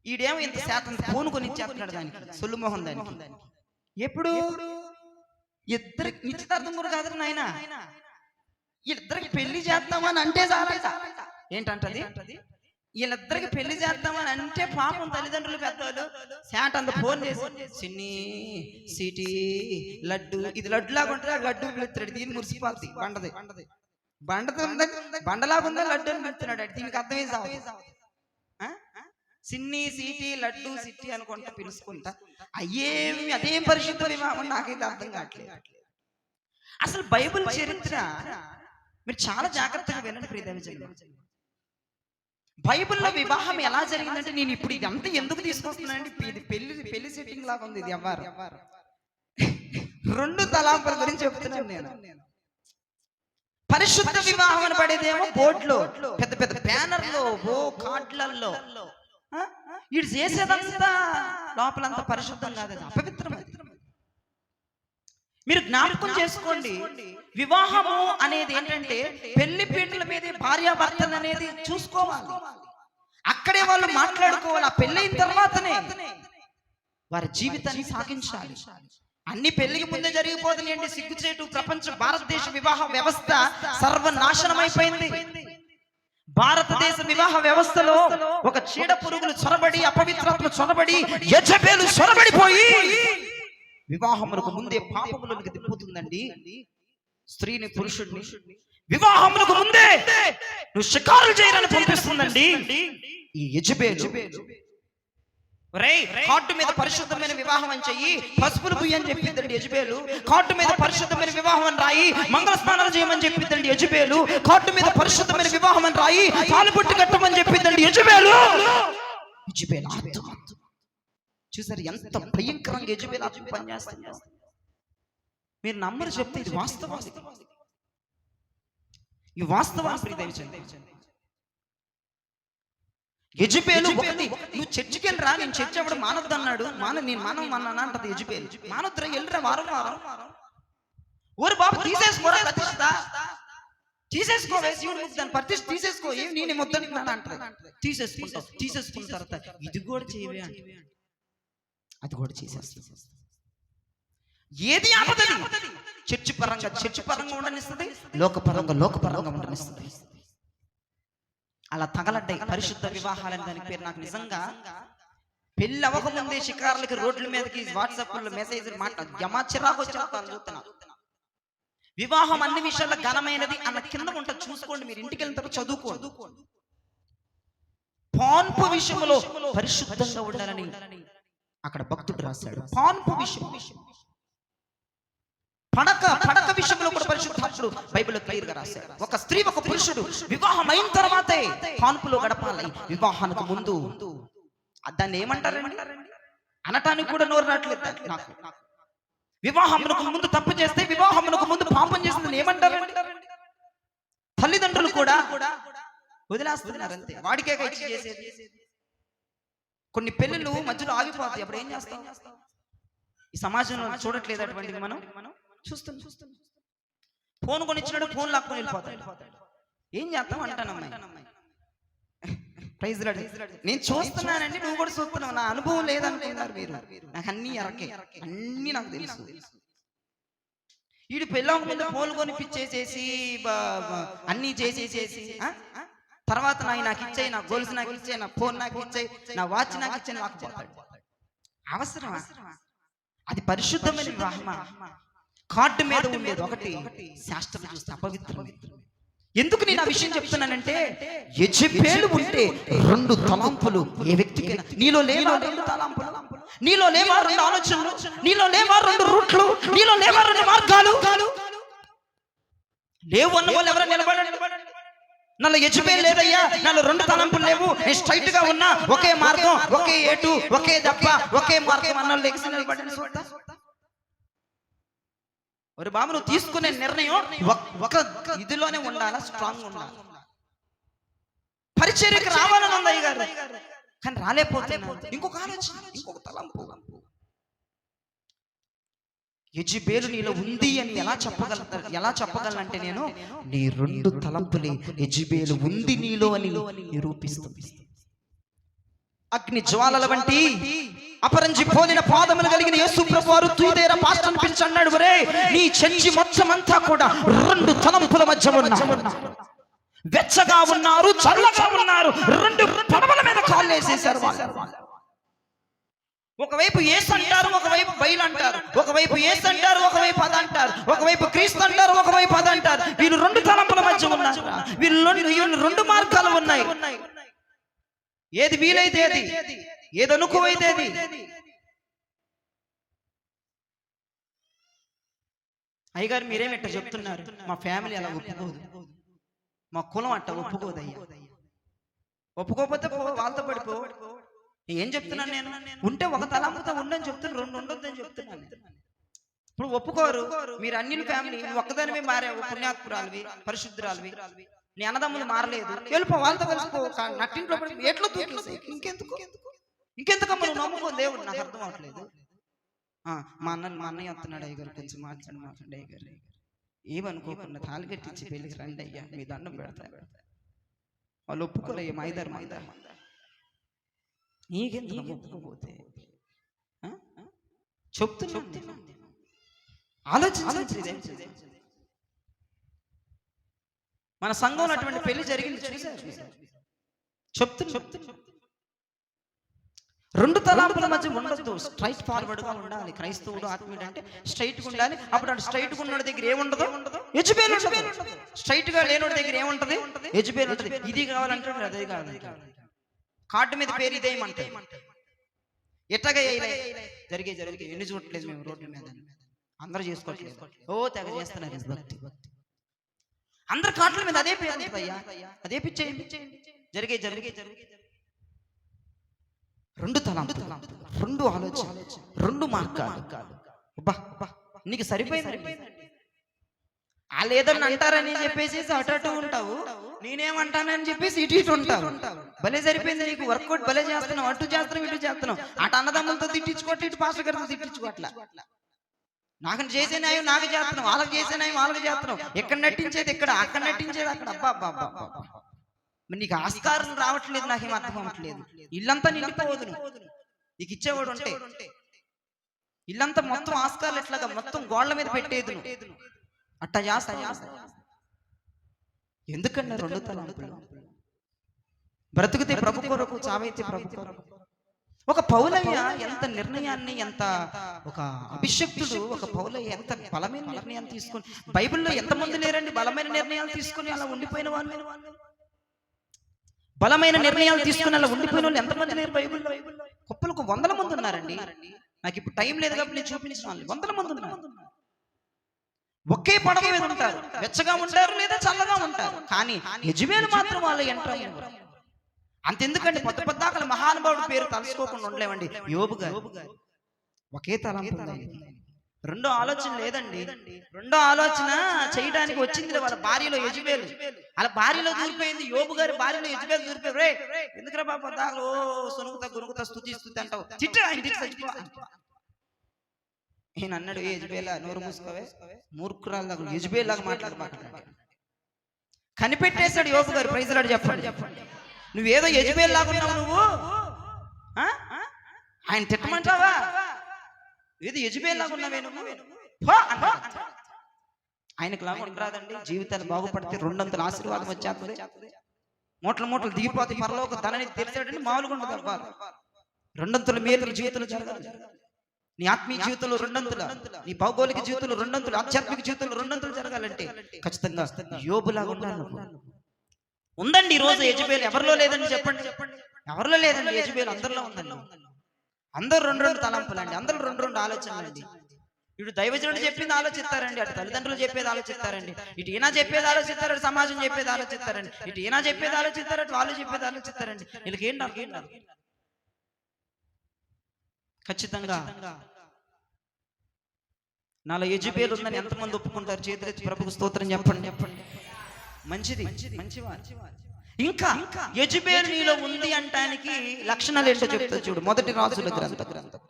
ఈడేమో ఇంత శాతం ఫోన్ కొని ఇచ్చేస్తున్నాడు దానికి, సొల్లుమోహన్ దానికి. ఎప్పుడు ఇద్దరికి నిశ్చితార్థం కూడా కాదు నాయన, వీళ్ళిద్దరికి పెళ్లి చేద్దామని అంటే ఏంటంటది? వీళ్ళిద్దరికి పెళ్లి చేద్దామని అంటే పాపం తల్లిదండ్రులు పెద్దవాళ్ళు శాంట్ అంత ఫోన్ చేసి చిన్ని సిటీ లడ్డు, ఇది లడ్డు లాగా ఉంటుంది, లడ్డు పిలుస్తాడు. దీన్ని మురిసిపోద్ది, బండలాగుందా లడ్డు అని పిలుస్తున్నాడు. దీనికి అర్థమే సాగు. సిన్ని సిటీ లడ్డు సిటీ అనుకుంటా పిలుచుకుంటా అయ్యేమి అదేం పరిశుద్ధ వివాహం నాకైతే అర్థం కావట్లేదు. అసలు బైబిల్ చరిత్ర మీరు చాలా జాగ్రత్తగా వినండి ప్రియదేవజనులు. బైబిల్లో వివాహం ఎలా జరిగిందంటే, నేను ఇప్పుడు ఇదంతా ఎందుకు తీసుకొస్తున్నానంటే, ఇది పెళ్లి సెట్టింగ్ లాగా ఉంది. ఇది ఎవరు రెండు తలాంపుల గురించి చెప్తున్నాను నేను. పరిశుద్ధ వివాహం అని పడేదేమో బోర్డులో, పెద్ద పెద్ద బ్యానర్లో, ఓ కార్డులలో. వీడు చేసేదంతా లోపలంతా పరిశుద్ధం కాదు, అపవిత్రమైనది. మీరు జ్ఞాపకం చేసుకోండి, వివాహము అనేది ఏంటంటే పెళ్లి పీటల మీదే భార్యాభర్తలు అనేది చూసుకోవాలి. అక్కడే వాళ్ళు మాట్లాడుకోవాలి. ఆ పెళ్ళైన తర్వాతనే వారి జీవితాన్ని సాగించాలి. అన్ని పెళ్లికి ముందే జరిగిపోతున్నాయండి. సిగ్గుచేటు ప్రపంచ భారతదేశ వివాహ వ్యవస్థ సర్వనాశనం అయిపోయింది. భారతదేశ వివాహ వ్యవస్థలో ఒక చీడ పురుగులు చొరబడి, అపవిత్రతలు చొరబడి, యెజబెలు చొరబడిపోయి వివాహములకు ముందే పాపములకు దిప్పుతుందండి. స్త్రీని పురుషుడిని వివాహములకు ముందే నువ్వు షికారులు చేయరని పంపిస్తుందండి ఈ యెజబెలు. కార్డు మీద పరిశుద్ధమైన వివాహం అని చెయ్యి, పసుపులు పుయ్యి అని చెప్పిద్దండి యెజబేలు. కార్డు మీద పరిశుద్ధమైన వివాహం అని రాయి, మంగళ స్నానాలు చేయమని చెప్పిద్దండి యెజబేలు. కార్డు మీద పరిశుద్ధమైన వివాహం అని రాయి, తాళిబొట్టు కట్టమని చెప్పిద్దండి యెజబేలు. చూసారు ఎంత భయంకరంగా యెజబేలు ఆత్మ పనిచేస్తుంది. మీరు నమ్మరు చెప్తే ఇది వాస్తవం. ఈ వాస్తవం యెజబేలు ఒకటి. నువ్వు చర్చికి వెళ్ళరా, నేను చర్చి అప్పుడు మానొద్దు అన్నాడు. నేను మానవన్నా అంటది యెజబేలు. మానొద్దురా, వెళ్ళరా వారం వారం. ఓరు బాబు తీసేసుకోరా ప్రతిష్ట, తీసేసుకోవే శివుడు దాన్ని ప్రతిష్ట తీసేసుకో, నేను ముద్దంటున్నాను అంటారు. తీసేసుకున్న తర్వాత ఇది కూడా చేయవే అంటే అది కూడా చేసేస్తుంది. ఏది ఆపదది? చర్చి పరంగా ఉండనిస్తుంది, లోకపరంగా ఉండనిస్తుంది. అలా తగలడ్డాయి పరిశుద్ధ వివాహాలని దాని పేరు. నాకు నిజంగా పెళ్లి అవ్వకముందే షికారులకి రోడ్ల మీదకి వాట్సాప్ లో మెసేజ్ చిరాకు చూస్తున్నా. వివాహం అన్ని విషయాల్లో ఘనమైనది అన్న కింద ఉంటుంది, చూసుకోండి. మీరు ఇంటికి వెళ్ళిన తర్వాత చదువుకోండి. పాన్పు విషయంలో పరిశుద్ధంగా ఉండాలని అక్కడ భక్తుడు రాశాడు. పాన్పు విషయం, పడక విషయంలో కూడా పరిశుద్ధాత్ముడు బైబిల్ క్లియర్ గా రాశాడు. ఒక స్త్రీ ఒక పురుషుడు వివాహం అయిన తర్వాతే పాన్పులో గడపాలి. వివాహానికి ముందు దాన్ని ఏమంటారండి అనటానికి కూడా నోరు రావట్లేదు నాకు. వివాహమునకు ముందు తప్పు చేస్తే, వివాహమునకు ముందు పాపం చేసిందని ఏమంటారండి? తల్లిదండ్రులు కూడా వదిలేస్తున్నారు అంతే. వాడికే ఇచ్చి చేసేది. కొన్ని పెళ్ళిళ్ళు మధ్యలో ఆగిపోతాయి. అప్పుడు ఏం చేస్తాం? ఈ సమాజంలో చూడట్లేదు అటువంటిది. మనం చూస్తున్నాం. ఫోన్ కొనిచ్చినాడు, ఫోన్ లాక్కొని వెళ్ళిపోతాడు. ఏం చేస్తాం అంటానమ్మాయి. Praise lord. నేను చూస్తున్నానండి, నువ్వు కూడా చూస్తున్నావు. నా అనుభవం లేదనుకున్నారు మీరు. నాకు అన్ని అన్ని నాకు తెలుసు. వీడు పెళ్ళాం ముందు ఫోన్ కొనిపించేసేసి అన్ని చేసేసేసి తర్వాత నాకు ఇచ్చాయి, నా గోల్స్ నాకు ఇచ్చాయి, నా ఫోన్ నాకు ఇచ్చాయి, నా వాచ్ నాకు ఇచ్చాయి, నాకు పోతాడు. అవసరమా? అది పరిశుద్ధమైన వివాహమా? కార్డు మీద ఉండేది ఒకటి, శాస్త్రం చూస్తే అపవిత్రం. ఎందుకు నేను ఆ విషయం చెప్తున్నానంటే, యెజబేలు ఉంటే 2 తలంపులు ఏ వ్యక్తికైనా. నీలో లేవా 2 తలంపులు? నీలో లేవా 2 ఆలోచనలు? నీలో లేవా 2 రూట్లు? నీలో లేవా 2 మార్గాలు? లేవు అన్న వాళ్ళు ఎవరైనా నిలబడండి. నాలో యెజబేలు లేదయ్యా, నాలో 2 తలంపులు లేవు, నేను స్ట్రైట్ గా ఉన్నా, ఒకే మార్గం, ఒకే ఏటు, ఒకే దెబ్బ, ఒకే మార్గం అన్న వాళ్ళు ఎక్కి నిలబడండి. చూద్దాం. ఒరే బాబు, నువ్వు తీసుకునే నిర్ణయం ఒక ఇదిలోనే ఉండాలా, స్ట్రాంగ్ ఉండాలి. పరిచర్యకి రావాలని ఉంది అయ్య గారు, కానీ రాలేకపోతే ఇంకొక ఆలోచన, ఇంకొక తలంపు. యెజబేలు నీలో ఉంది అని ఎలా చెప్పగలనంటే నేను నీ 2 తలంపులే యెజబేలు ఉంది నీలో అని నిరూపిస్తుంది. అగ్ని జ్వాలల వంటి అపరంజి పోలిన పాదములు కలిగిన యేసు ప్రభువారు తుయిదేరా పాస్టర్ అనిపించి అన్నాడు, ఒరే నీ చర్చి మొత్తం అంతా కూడా 2 తలంపుల మధ్య ఉన్నారు. వెచ్చగా ఉన్నారు, చల్లగా ఉన్నారు, 2 పడవల మీద కాళ్ళు వేసేశారు వాళ్ళు. ఒకవైపు యేసు అంటారు, ఒకవైపు బయలు అంటారు. ఒకవైపు యేసు అంటారు, ఒకవైపు అది అంటారు. ఒకవైపు క్రీస్తు అంటారు, ఒకవైపు అది అంటారు. వీళ్ళు 2 తలంపుల మధ్య ఉన్నారు. వీళ్ళు 2 మార్గాలు ఉన్నాయి. ఏది వీలైతే ఏది అనుకువైతే అయ్యగారు మీరేమి ఇట్లా చెప్తున్నారు? మా ఫ్యామిలీ అలా ఒప్పుకోదు, మా కులం అట్ట ఒప్పుకోదు. అయ్యా ఒప్పుకోకపోతే వాళ్ళతో పడిపో. ఏం చెప్తున్నాను నేను? ఉంటే 1 తలంపుతో ఉండని చెప్తున్నాను, 2 ఉండొద్దని చెప్తున్నాను. ఇప్పుడు ఒప్పుకోరు. మీరు అన్ని ఫ్యామిలీ, నువ్వు ఒక్కదానివే మారావు, పుణ్యాత్పురాలివి, పరిశుద్ధురాలివి, నీ అన్నదమ్ములు మారలేదు, వెళ్ళిపో, వాళ్ళతో కలిసిపో. నట్టింట్లో ఎట్లా తూకేసి ఇంకెందుకమ్మ నువ్వు నమ్ముకో దేవుడు. నాకు అర్థం అవట్లేదు. మా అన్నయ్య వస్తున్నాడు అయ్య గారు, కొంచెం మాట్లాడండి అయ్య గారు. ఏమనుకోకుండా తాళి కట్టించి పెళ్ళికి రండి అయ్యా, మీ దండం పెడతా. వాళ్ళు ఒప్పుకోలయ్యా, మైదారు నీకెందుకు ఒప్పుకోపోతే చెప్తున్నా. ఆలోచించండి. మన సంఘంలో అటువంటి పెళ్లి జరిగింది చూసారు. చెప్తున్నా 2 తలాంపుల మధ్య ఉండదు. స్ట్రైట్ ఫార్వర్డ్ గా ఉండాలి. క్రైస్తవుడు ఆత్మీయుడు అంటే స్ట్రైట్ గా ఉండాలి. అప్పుడు స్ట్రైట్ గా ఉన్నోడి దగ్గర ఏముండదు? యెజబేలు ఉండదు. స్ట్రైట్ గా లేనోడి దగ్గర ఏముంటది? యెజబేలు ఉంటది. ఇది కావాలంటే అదే కాదు. కార్డు మీద పేరు ఇదేమంటే ఎట్టగా జరిగే ఎన్ని చూడట్లేదు మేము రోడ్ల మీద, అందరూ చేసుకోవట్లేదు. ఓ తెగ చేస్తున్నారు భక్తి. అందరు కాట్ల మీద అదే అయ్యా, అదే పిచ్చేయండి. జరిగే రెండు తలంపులు, రెండు ఆలోచన, రెండు మార్గాలు. నీకు సరిపోయింది. వాళ్ళు ఏదన్నా అంటారని చెప్పేసి అటు ఉంటావు, నేనేమంటానని చెప్పేసి ఇటు ఉంటావు. భలే సరిపోయింది నీకు. వర్కౌట్ భలే చేస్తున్నావు, అటు చేస్తున్నావు ఇటు చేస్తున్నావు. అటు అన్నదమ్ములతో తిట్టించుకోవట్లే, ఇటు పాస్టర్ గారితో తిట్టించుకోవట్లా. నాకు చేసే న్యాయం నాకు చేస్తున్నావు, వాళ్ళకి చేసే న్యాయం వాళ్ళకి చేస్తున్నావు. ఎక్కడ నటించేది ఇక్కడ, అక్కడ నటించేది అక్కడ. అబ్బా నీకు ఆస్కారం రావట్లేదు, నాకేం అర్థం అవ్వట్లేదు. ఇల్లంతా నిండిపోవద్దు నీకు ఇచ్చేవాడు ఉంటే. ఇల్లంతా మొత్తం ఆస్కార్లు ఎట్లాగా మొత్తం గోళ్ల మీద పెట్టేది అట్టా చేస్తా. ఎందుకన్నా రెండు తలంపులు? బ్రతుకుతే ప్రభు కొరకు, చావైతే ప్రభు కొరకు. ఒక పౌలయ్య ఎంత నిర్ణయాన్ని, ఎంత ఒక అభిషక్తుడు ఒక పౌలయ్య ఎంత బలమైన నిర్ణయాలు తీసుకొని, బైబిల్లో ఎంతమంది లేరండి బలమైన నిర్ణయాలు తీసుకొని అలా ఉండిపోయిన వాళ్ళు? బలమైన నిర్ణయాలు తీసుకుని అలా ఉండిపోయిన వాళ్ళు ఎంతమంది లేరు బైబిల్లో? కుప్పలకు 100 మంది ఉన్నారండి. నాకు ఇప్పుడు టైం లేదు కాబట్టి నేను చూపించిన వాళ్ళు 100 మంది ఉన్నారు. ఒకే పడవ మీద ఉంటారు, వెచ్చగా ఉంటారు లేదా చల్లగా ఉంటారు. కానీ యెజబెలు మాత్రం వాళ్ళు ఎంటర్ అయ్యారు. అంతెందుకండి, పొద్దాకల మహానుభావుడి పేరు తలుసుకోకుండా ఉండలేమండి. యోబు గారు ఒకే తలంపు, రెండో ఆలోచన లేదండి. రెండో ఆలోచన చేయడానికి వచ్చింది వాళ్ళ భార్యలో యెజబెలు. అలా భార్యలో దూరిపోయింది. యోబు గారి భార్యలో యెజబెలు దూరిపోయి, రే ఎందుకురా బాబు పొద్దాకలు సొనుగుతా గురుగుతా స్తుతి అంటావు, ఈయన అన్నాడు, ఏ యెజబెలా నోరు మూసుకోవే, మూర్ఖురాలు యెజబెల్ లాగా మాట్లాడమాకండి. కనిపెట్టేశాడు యోబు గారు. ప్రైజ్ లార్డ్ చెప్పండి. నువ్వేదో యెజబెల్ లాగా ఉన్నావు నువ్వు, ఆయన తిట్టమంటావా? ఏదో యెజబెల్ లాగా ఉన్నావే నువ్వు అన్నాడు. ఆయనకు లాగా ఉండరాదండి. జీవితాలు బాగుపడితే 200 ఆశీర్వాదం వచ్చేస్తుంది, మూటలు దిగిపోతే పరలోక ధనాన్ని తెరిచాడండి. మామూలుగా ఉండదు అబ్బా. 200 మేలు జీవితంలో జరగాలి. నీ ఆత్మీయ జీవితంలో 200, నీ భౌగోళిక జీవితంలో 200, ఆధ్యాత్మిక జీవితంలో 200 జరగాలంటే ఖచ్చితంగా యోబులాగా ఉండాలి. ఉందండి ఈ రోజు యెజబెల్. ఎవరిలో లేదండి చెప్పండి? ఎవరిలో లేదండి యెజబెల్, అందరిలో ఉందండి. అందరూ 2 తలంపులండి, అందరూ 2 ఆలోచనలండి. ఇటు దైవజనుడు చెప్పింది ఆలోచిస్తారండి, అటు తల్లిదండ్రులు చెప్పేది ఆలోచిస్తారండి, ఇటు ఈయన చెప్పేది ఆలోచిస్తారు, అటు సమాజం చెప్పేది ఆలోచిస్తారండి, ఇటు ఈయన చెప్పేది ఆలోచిస్తారు, అటు వాళ్ళు చెప్పేది ఆలోచిస్తారండి. వీళ్ళకి ఏంటి ఖచ్చితంగా నాలో యెజబెల్ ఉందని ఎంతమంది ఒప్పుకుంటారు? చేతులెత్తి ప్రభుకు స్తోత్రం చెప్పండి. మంచిది, మంచివారు. ఇంకా యెజబెల్ నీలో ఉంది అంటానికి లక్షణాలు ఏంటో చెప్తా చూడు. మొదటి రాజుల గ్రంథం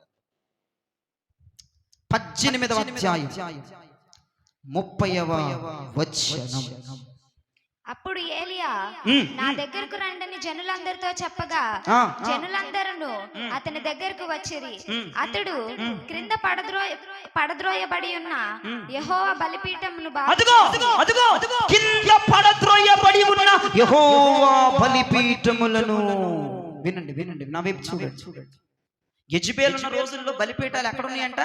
18వ అధ్యాయం 30వ వచనం. అప్పుడు ఏలియా నా దగ్గరకు రండని జనులందరితో చెప్పగా జనులందరూ అతని దగ్గరకు వచ్చిరి. అతడు క్రింద పడద్రోయబడి ఉన్న యెహోవా బలిపీఠమును బలిపీఠములను వినండి నా వైపు చూడండి. యెజబెల్ ఉన్న రోజుల్లో బలిపీఠాలు ఎక్కడ ఉన్నాయంట?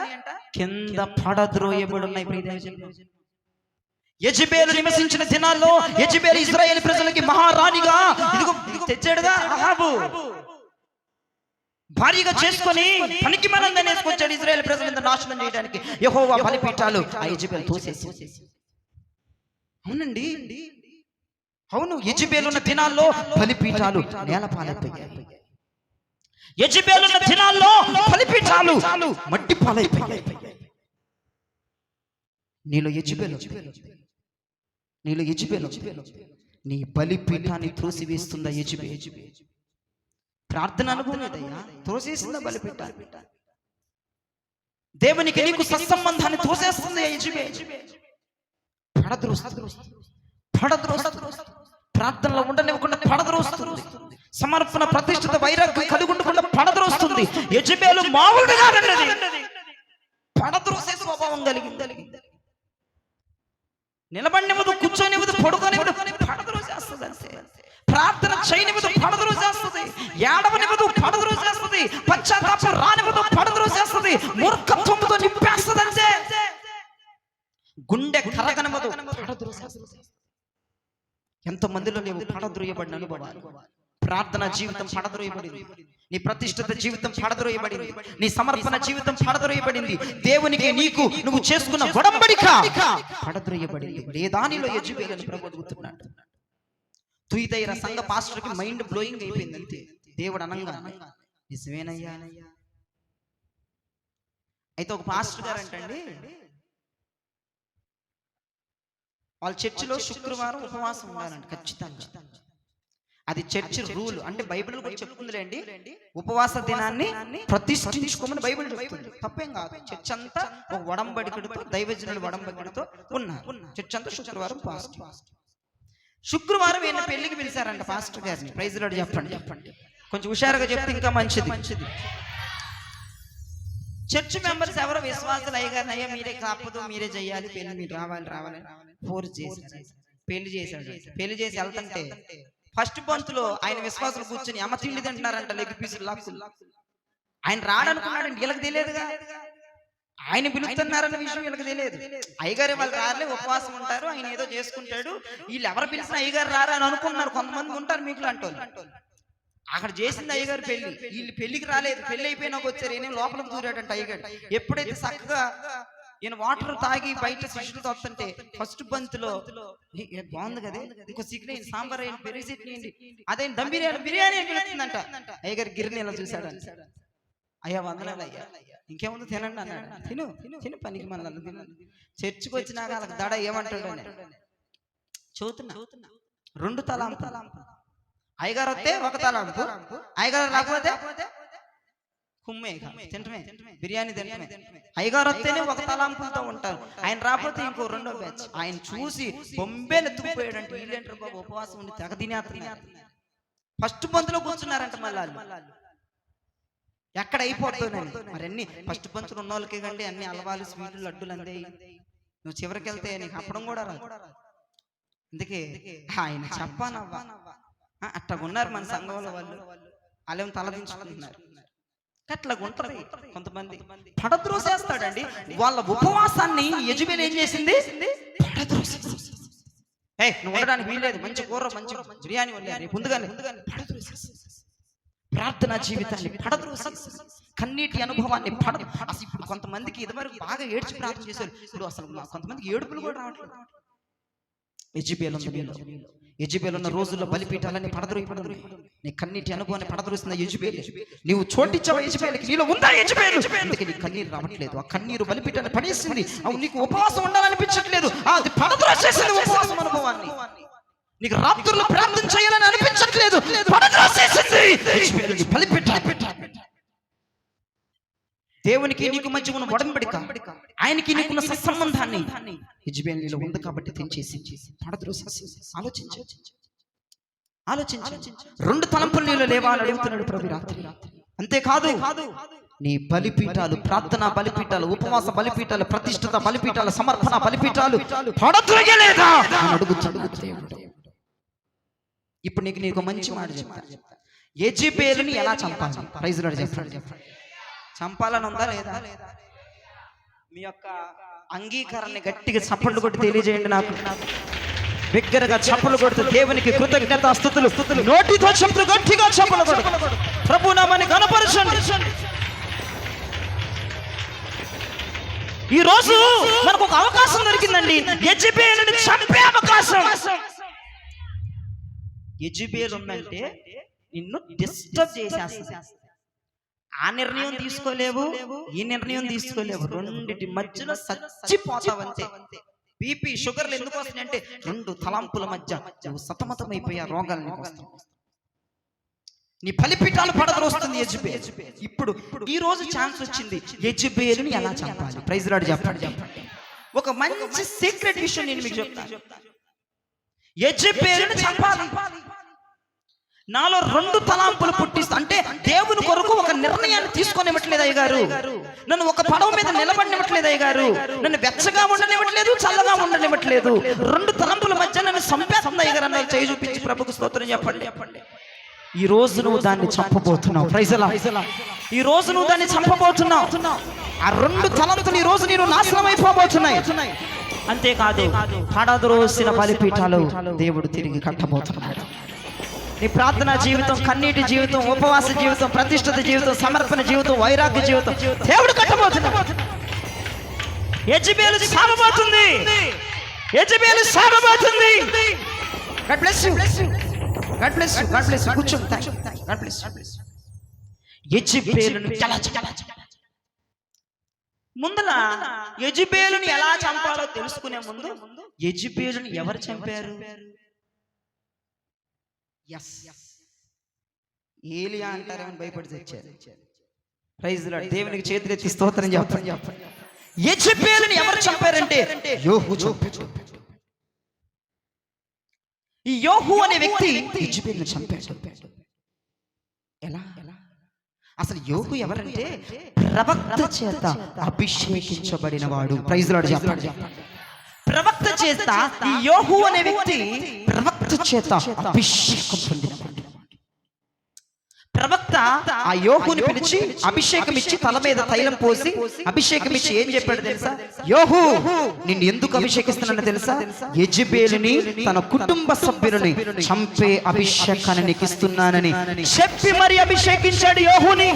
కింద పడద్రోయబడి ఉన్నాయి. యెజబెల్ నివసించిన దినాల్లో యెజబెల్ ఇశ్రాయేలు ప్రజలకి మహారాణిగా తెచ్చాడుగా అహాబు. భారీగా చేసుకొని పనికి మనంగా నేర్చుకొచ్చాడు ఇశ్రాయేలు ప్రజలంతా నాశనం చేయడానికి. యెహోవా బలిపీఠాలు ఆ యెజబెల్ తోసేసి. అవునండి, అవును. యెజబెల్ ఉన్న దినాల్లో బలిపీఠాలు నేలపాలైపోయాయి. యెజబెల్ ఉన్న దినాల్లో బలిపీఠాలు మట్టి పాలైపోయాయి. నీలో యెజబెల్, నీ బలిపీఠాన్ని త్రోసివేస్తుందా యెజబెల్? ప్రార్థన అనుభవం లేదయ్యా, త్రోసేస్తుందా బలిపీఠాన్ని? దేవునికి నీకు సత్సంబంధాన్ని తోసేస్తుంది యెజబెల్. ప్రార్థనలో ఉండనివ్వకుండా పడద్రోస్తుంది. సమర్పణ ప్రతిష్ఠిత వైరాగ్యం కలిగుండకుండా పడద్రోస్తుంది. యెజబెల్ మామూలుగా పడద్రోసే స్వభావం కలిగింది. నిలబడినివ్వదు, కూర్చొనివ్వదు, పడుకోనివ్వదు, పడద్రోసేస్తుంది అంతే. ప్రార్థన చేయనివ్వదు, పడద్రోసేస్తుంది. ఏడవనివ్వదు, పడద్రోసేస్తుంది. పశ్చాత్తాపం రానివ్వదు, పడద్రోసేస్తుంది. మూర్ఖత్వంతో నింపేస్తుంది అంతే. గుండె కరగనివ్వదు, పడద్రోసేస్తుంది. ఎంతమందిలో లేవు పడద్రోయబడిన అనుభవాలు? ప్రార్థన జీవితం పడద్రోయబడింది, నీ ప్రతిష్ఠిత జీవితం పడద్రోయబడింది, నీ సమర్పణ జీవితం పడద్రోయబడింది, దేవునికి నీకు నువ్వు చేసుకున్న ఒడంబడిక పడద్రోయబడింది. లేదానిలో యెజబెలు ప్రభు అడుగుతున్నాడు. తుయితైర సంఘ పాస్టర్కి మైండ్ బ్లోయింగ్ అయిపోయింది అంతే. దేవుడు అనంగా నిజమేనయ్యా. అయితే ఒక పాస్టర్ గారు అంటండి, వాళ్ళ చర్చిలో శుక్రవారం ఉపవాసం ఉండాలంట ఖచ్చితంగా. అది చర్చి రూల్. అంటే బైబిల్ కూడా చెప్పుకుందిలేండి, ఉపవాస దినాన్ని ప్రతిష్ఠించుకోమని బైబిల్ చెప్తుంది. తప్పేం కాదు. చర్చ్ అంతా ఒక ఒడంబడికడితో, దైవజనుల ఒడంబడికడితో ఉన్నారు. చర్చ్ అంతా శుక్రవారం పాస్ట్. శుక్రవారం ఈయన పెళ్లికి పిలిచారంట పాస్టర్ గారిని. ప్రైజ్ లార్డ్ చెప్పండి. కొంచెం హుషారుగా చెప్తే ఇంకా మంచిది. చర్చ్ మెంబర్స్ ఎవరో విశ్వాసులు అయ్యగారు, అయ్యా మీరే కాపదు, మీరే చెయ్యాలి పెళ్లి, మీరు రావాలి ఫోర్స్ చేసి పెళ్లి చేశాడు. పెళ్లి చేసి వెళ్తుంటే ఫస్ట్ బంతులో ఆయన విశ్వాసులు కూర్చొని అమ్మ తిండి తింటున్నారంట, లెగ్ పీసులు లాక్కులు. ఆయన రాడనుకున్నాడండి, వీళ్ళకి తెలియదుగా. ఆయన పిలుస్తున్నారన్న విషయం వీళ్ళకి తెలియదు. అయ్యగారు వాళ్ళు రాలే, ఉపవాసం ఉంటారు, ఆయన ఏదో చేసుకుంటాడు, వీళ్ళు ఎవరు పిలిచిన అయ్యగారు రారా అని అనుకున్నారు. కొంతమంది ఉంటారు మీకు అంటోళ్ళు. అక్కడ చేసింది అయ్యగారు పెళ్లి, వీళ్ళు పెళ్లికి రాలేదు. పెళ్లి అయిపోయినాక వచ్చారు, ఈయన లోపలికి దూరాడంట అయ్యగారు. ఎప్పుడైతే చక్కగా ఈయన వాటర్ తాగి బయట శిష్యులతో వస్తుంటే ఫస్ట్ బంతులో బాగుంది కదా, ఇంకో సిగ్గు సాంబార్ అయ్యింది, పెరుగు చట్నీ అయింది, అదే దమ్ బిర్యానీ అని పిలుస్తుందంట. అయ్యగారు గిరిని ఇలా చూశాడు. అయ్యా వందనాలు అయ్యా, ఇంకేముందో తినండి అన్నాడు. తిను పనికి మన చర్చికి వచ్చినాక వాళ్ళకి దడ ఏమంటాడు అని చూతున్నా. 2 తలాంపులు. అయ్యగారు వస్తే 1 తలాంపు, అయ్యగారు రాకపోతే కుమ్మే తింటమే, బిర్యానీ తింటమే. అయ్యగారు వస్తేనే 1 తలాంపులతో ఉంటారు, ఆయన రాకపోతే ఇంకో 2వ బ్యాచ్. ఆయన చూసి బొంబేలు ఎత్తుకుపోయాడంటే వీళ్ళేంటారు బాబు ఉపవాసం ఉండి తెగ తినేస్తున్నారు. ఫస్ట్ బంతులో కూర్చున్నారంట మళ్ళీ వాళ్ళు. ఎక్కడ అయిపోతుందని మరి అన్ని ఫస్ట్ పంచులు ఉన్న వాళ్ళకి కండి అన్ని అలవాలు స్వీట్లు లడ్డులు అందేయి. నువ్వు చివరికి వెళ్తే నీకు అప్పడం కూడా రాదు. అందుకే ఆయన చెప్పానవ్వా అట్లా ఉన్నారు మన సంఘంలో వాళ్ళు. వాళ్ళేమో తలదించుకుంటున్నారు. అట్లా ఉంటారు కొంతమంది. పడద్రోసేస్తాడండి వాళ్ళ ఉపవాసాన్ని. యెజబెలు ఏం చేసింది? నువ్వు ఉండడానికి వీల్లేదు, మంచి కూర మంచి బిర్యానీ వండారు ముందుగానే. ప్రార్థనా జీవితాన్ని పడద్రోసి, కన్నీటి అనుభవాన్ని అసలు ఇప్పుడు కొంతమందికి ఇదివరకు బాగా ఏడ్చి ప్రార్థన చేశారు, ఇప్పుడు అసలు కొంతమందికి ఏడుపులు కూడా రావట్లేదు. యెజబెలు ఉన్న రోజుల్లో బలిపీఠాలని పడద్రోయబడి నీ కన్నీటి అనుభవాన్ని పడద్రోసిన యెజబెలు. నీవు చోటిచ్చావు యెజబెలుకి, నీలో ఉందా యెజబెలు? అందుకే నీ కన్నీరు రావట్లేదు. ఆ కన్నీరు బలిపీఠాన్ని పడేసింది. అవును, నీకు ఉపవాసం ఉండాలనిపించట్లేదు, అది పడద్రోసేసింది ఉపవాసం అనుభవాన్ని. నీకు రాత్రులు ప్రార్థన చేయాలని అనిపించట్లేదు, దేవునికి నీకు మధ్య ఉన్న ఒడంబడిక, ఆయనకి నీకున్న సత్సంబంధాన్ని యెజబెలు ఉంది కాబట్టి తెంచేసి పడద్రోసేసింది. ఆలోచించు. 2 తలంపులు నీలో లేవా అని అడుగుతున్నాడు ప్రభు రాత్రి. అంతేకాదు, నీ బలిపీఠాలు, ప్రార్థనా బలిపీఠాలు, ఉపవాస బలిపీఠాలు, ప్రతిష్ఠిత బలిపీఠాలు, సమర్పణ బలిపీఠాలు పడద్రోయలేదా అని అడుగుతున్నాడు. ఇప్పుడు నీకు మంచి మాట చెప్తా. యెజబెలుని ఎలా చంపాలి? ప్రైజ్ లార్డ్ చెప్పండి. చంపాలని ఉందా లేదా? మీ యొక్క అంగీకారాన్ని గట్టిగా చప్పట్లు కొట్టి తెలియజేయండి. నాకు బిగ్గరగా చప్పట్లు కొడుతూ దేవునికి కృతజ్ఞత స్తుతులు, నోటితో చెప్తూ గట్టిగా చప్పట్లు కొడుతూ ప్రభు నామాన్ని ఘనపరచండి. ఈ రోజు మనకు ఒక అవకాశం దొరికిందండి, యెజబెలుని చంపే అవకాశం. యెజబెలు ఉందంటే నిన్ను డిస్టర్బ్ చేసేస్తుంది. ఆ నిర్ణయం తీసుకోలేవు, ఈ నిర్ణయం తీసుకోలేవు, రెండిటి మధ్యలో చచ్చిపోతావంతే. బీపీ షుగర్లు ఎందుకు వస్తున్నాయంటే 2 తలంపుల మధ్య నువ్వు సతమతమైపోయా రోగాలు వస్తాయి. నీ బలిపీఠాలు పడద్రోస్తుంది యెజబెలు. ఇప్పుడు ఈ రోజు ఛాన్స్ వచ్చింది, యెజబెలుని ఎలా చంపాలి? ప్రైజ్ లార్డ్ చెప్పండి. ఒక మంచి సీక్రెట్ విషయం నేను మీకు చెప్తాను. యెజబెలుని చంపాలి. నాలో 2 తలాంపులు పుట్టిస్తా అంటే దేవుని కొరకు ఒక నిర్ణయాన్ని తీసుకొనివ్వట్లేదు అయ్యగారు. నన్ను ఒక పడవ మీద నిలబడినివ్వట్లేదు అయ్యగారు. నన్ను వెచ్చగా ఉండనివ్వట్లేదు, చల్లగా ఉండనివ్వట్లేదు. 2 తలంపుల మధ్య నన్ను చంపేస్తుంది అయ్యగారు అన్న చేయి చూపించి ప్రభుకు స్తోత్రం చెప్పండి. ఈ రోజు నువ్వు దాన్ని చంపబోతున్నావు. Praise lord. ఈ రోజు నువ్వు దాన్ని చంపబోతున్నావు. ఆ 2 తలంపులు ఈ రోజు నేను నాశనం అయిపోబోతున్నాయి. అంతేకాదు, పడద్రోసిన బలిపీఠాలు దేవుడు తిరిగి కట్టబోతున్నాడు. నీ ప్రార్థనా జీవితం, కన్నీటి జీవితం, ఉపవాస జీవితం, ప్రతిష్ఠిత జీవితం, సమర్పణ జీవితం, వైరాగ్య జీవితం దేవుడు కట్టబోతున్నాడు. యెజబెలు సాగబోతుంది. యెజబెలు సాగబోతుంది. God bless you. God bless you. God bless you. కూర్చో. God bless you. యెజబెలును ముందల యెజబెలుని ఎలా చంపాలో తెలుసుకునే ముందు యెజబెలుని ఎవరు చంపారు? ఏలియా అంటారని భయపడి తెచ్చారు. Praise lord. దేవునికి చేతులెత్తి స్తోత్రం చెప్పండి. యెజబెలుని ఎవరు చంపారంటే యోహు చంపాడు. ఈ యోహు అనే వ్యక్తి యెజబెలుని చంపాడు. ఎలా? అసలు యోహు ఎవరంటే ప్రవక్త చేత అభిషేకించబడిన వాడు. ప్రైజ్ లార్డ్ చెప్పండి. ప్రవక్త చేత ఈ యోహు అనే వ్యక్తి ప్రవక్త చేత అభిషేకం పొందినవాడు. ప్రవక్త ఆ యోహుని పిలిచి అభిషేకం ఇచ్చి తల మీద తైలం పోసి అభిషేకం ఇచ్చి ఏం చెప్పాడు తెలుసా? యోహు, నిన్ను ఎందుకు అభిషేకిస్తున్నానో తెలుసా? యెజబెలుని తన కుటుంబ సభ్యులని చంపే అభిషేకాన్ని నీకు ఇస్తున్నానని చెప్పి మరి అభిషేకించాడు యోహుని.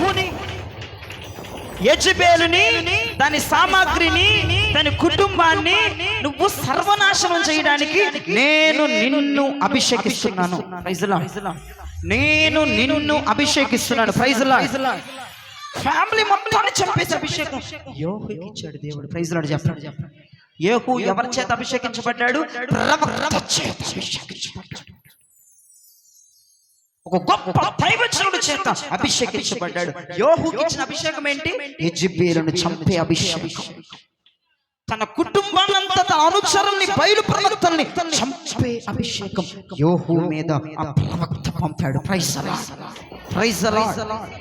యెజబెలుని, దాని సామాగ్రిని, దాని కుటుంబాన్ని నువ్వు సర్వనాశనం చేయడానికి నేను నిన్ను అభిషేకిస్తున్నాను. Praise lord. నేను నిన్ను అభిషేకిస్తున్నాను. Praise lord. ఫ్యామిలీ మొత్తాన్ని చంపేసి అభిషేకం యోహుకి ఇచ్చాడు దేవుడు. ప్రైజ్ లార్డ్ చెప్పండి. యోహు ఎవరి చేత అభిషేకించబడ్డాడు? ప్రవక్త చేత అభిషేకించబడ్డాడు. ఒక గొప్ప దైవజనుడి చేత అభిషేకించబడ్డాడు. యోహుకి ఇచ్చిన అభిషేకం ఏంటి? యెజబెలును చంపే అభిషేకం. తన కుటుంబాన్నంతా, తన అనుచరుల్ని, బయలు ప్రవక్తల్ని చంపే అభిషేకం యోహు మీద ఆ ప్రవక్త పంపాడు. Praise Lord. Praise Lord.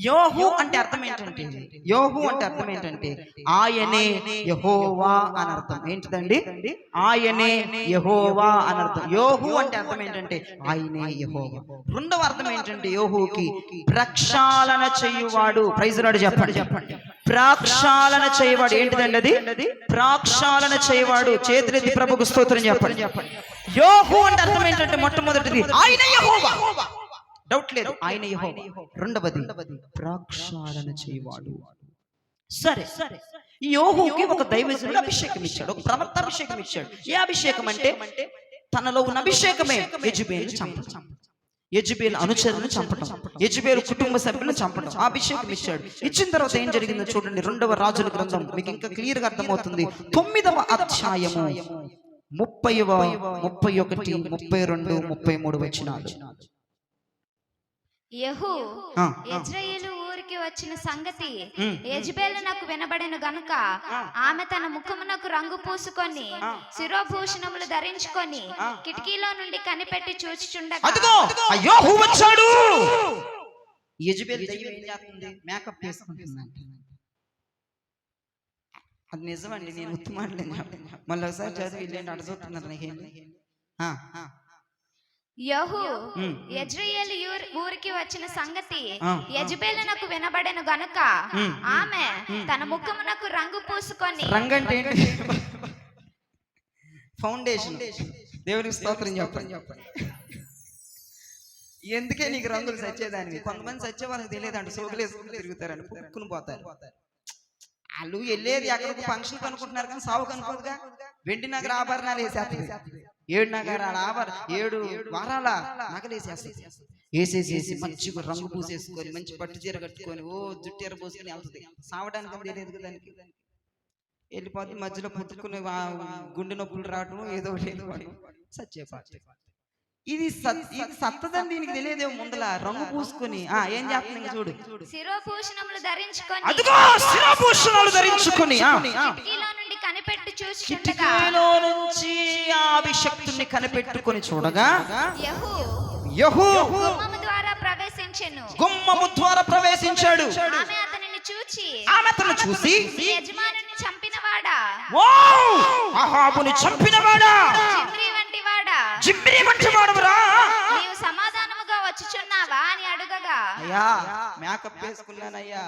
యోహు అంటే అర్థం ఏంటంటే, యోహు అంటే అర్థం ఏంటంటే ఆయనే యెహోవా అని అర్థం. ఏంటిదండి? ఆయనే యెహోవా అని అర్థం. యోహు అంటే అర్థం ఏంటంటే ఆయనే యెహోవా. రెండవ అర్థం ఏంటంటే యోహుకి ప్రక్షాళన చేయువాడు. ప్రైజ్ లార్డ్ చెప్పండి. ప్రక్షాళన చేయవాడు. ఏంటిదండి అది? ప్రక్షాళన చేయవాడు. చేతులెత్తి ప్రభుకు స్తోత్రం చెప్పండి. యోహు అంటే అర్థం ఏంటంటే మొట్టమొదటిది ఆయనే యెహోవా. డౌట్ లేదు, ఆయన యెహోవా. రెండవది ప్రక్షాళన చేయవాడు. సరే, ఈ యోహుకి ఒక దైవజనుడు అభిషేకం ఇచ్చాడు, ఒక ప్రవక్త అభిషేకం ఇచ్చాడు. ఏ అభిషేకం అంటే తనలో ఉన్న అభిషేకమే యెజబెలును చంపడం, యెజబెలు అనుచరులను చంపడం, యెజబెలు కుటుంబ సభ్యులను చంపడం. ఆ అభిషేకం ఇచ్చాడు. ఇచ్చిన తర్వాత ఏం జరిగిందో చూడండి. 2వ రాజుల గ్రంథం మీకు ఇంకా క్లియర్ గా అర్థమవుతుంది. 9వ అధ్యాయము 30, 31, 32, 33 వచనాలు. యెహూ యెజ్రెయేలు ఊరికి వచ్చిన సంగతి యెజబెలు నాకు వినబడెను గనుక ఆమె తన ముఖమునకు రంగు పూసుకొని శిరోభూషణములు ధరించుకొని కిటికీలో నుండి కనిపెట్టి చూచుచుండగా అదిగో ఆ యోహు వచ్చాడు. యెజబెలు దయ్యం ఏం చేస్తుంది? మేకప్ చేసుకుంటుందంట. అది నిజమండి, నేను ఉత్తు మాటలేను. మళ్ళీ ఒకసారి చదివి ఇల్లేంటి అడ చూస్తున్నారు నాకేంటి. యెహూ యెజ్రెయేలు ఊరికి వచ్చిన సంగతి యెజబెలు నాకు వినబడెను గనుక ఆమె తన ముఖమునకు రంగు పూసుకొని. రంగు అంటే ఏంటి? ఫౌండేషన్. దేవునికి స్తోత్రం చెప్పండి. ఎందుకే నీకు రంగులు సచ్చేదానివి? కొంతమంది సచ్చే వాళ్ళకి తెలియదంట, సోకులేసుకుని తిరుగుతారని పుక్కుని పోతారు. వాళ్ళు వెళ్ళేది ఎక్కడికి ఫంక్షన్ కనుకుంటున్నారు కానీ సాగు కనుకోదుగా. వెండి నగర ఆభరణాలు వేసేస్తుంది. 7 నగరాల 7 వారాల నగలేసేస్తుంది. వేసేసేసి మంచిగా రంగు పూసేసుకొని మంచి పట్టు చీర కట్టుకొని ఓ జుట్టెర పోసుకొని వెళ్తుంది. సావడానికి తెలియదు కదా దానికి. వెళ్ళిపోతే మధ్యలో పుట్టుకుని గుండె నొప్పులు రావటం ఏదో సచ్చేపాటు. ఇది సత్తదని దీనికి తెలియదేమో. ముందల రంగు పూసుకొని ఏం చేస్తుంది చూడు. శిరోభూషణములు ధరించుకొని అదిగో శిరోభూషణాలు ధరించుకొని కిటికీలో నుంచి ఆ అభిషక్తుని కనిపెట్టుకొని చూడగా యెహూ గుమ్మము ద్వారా ప్రవేశించాడు. ఆమె అతనిని చూసి యజమానుని చంపినవాడా, అహాబుని చంపినవాడా, జిమ్రీ వంటి వాడురా, నీవు సమాధానముగా వచ్చుచున్నావా అని అడుగగా, అయ్యా మేకప్ వేసుకున్నానయ్యా,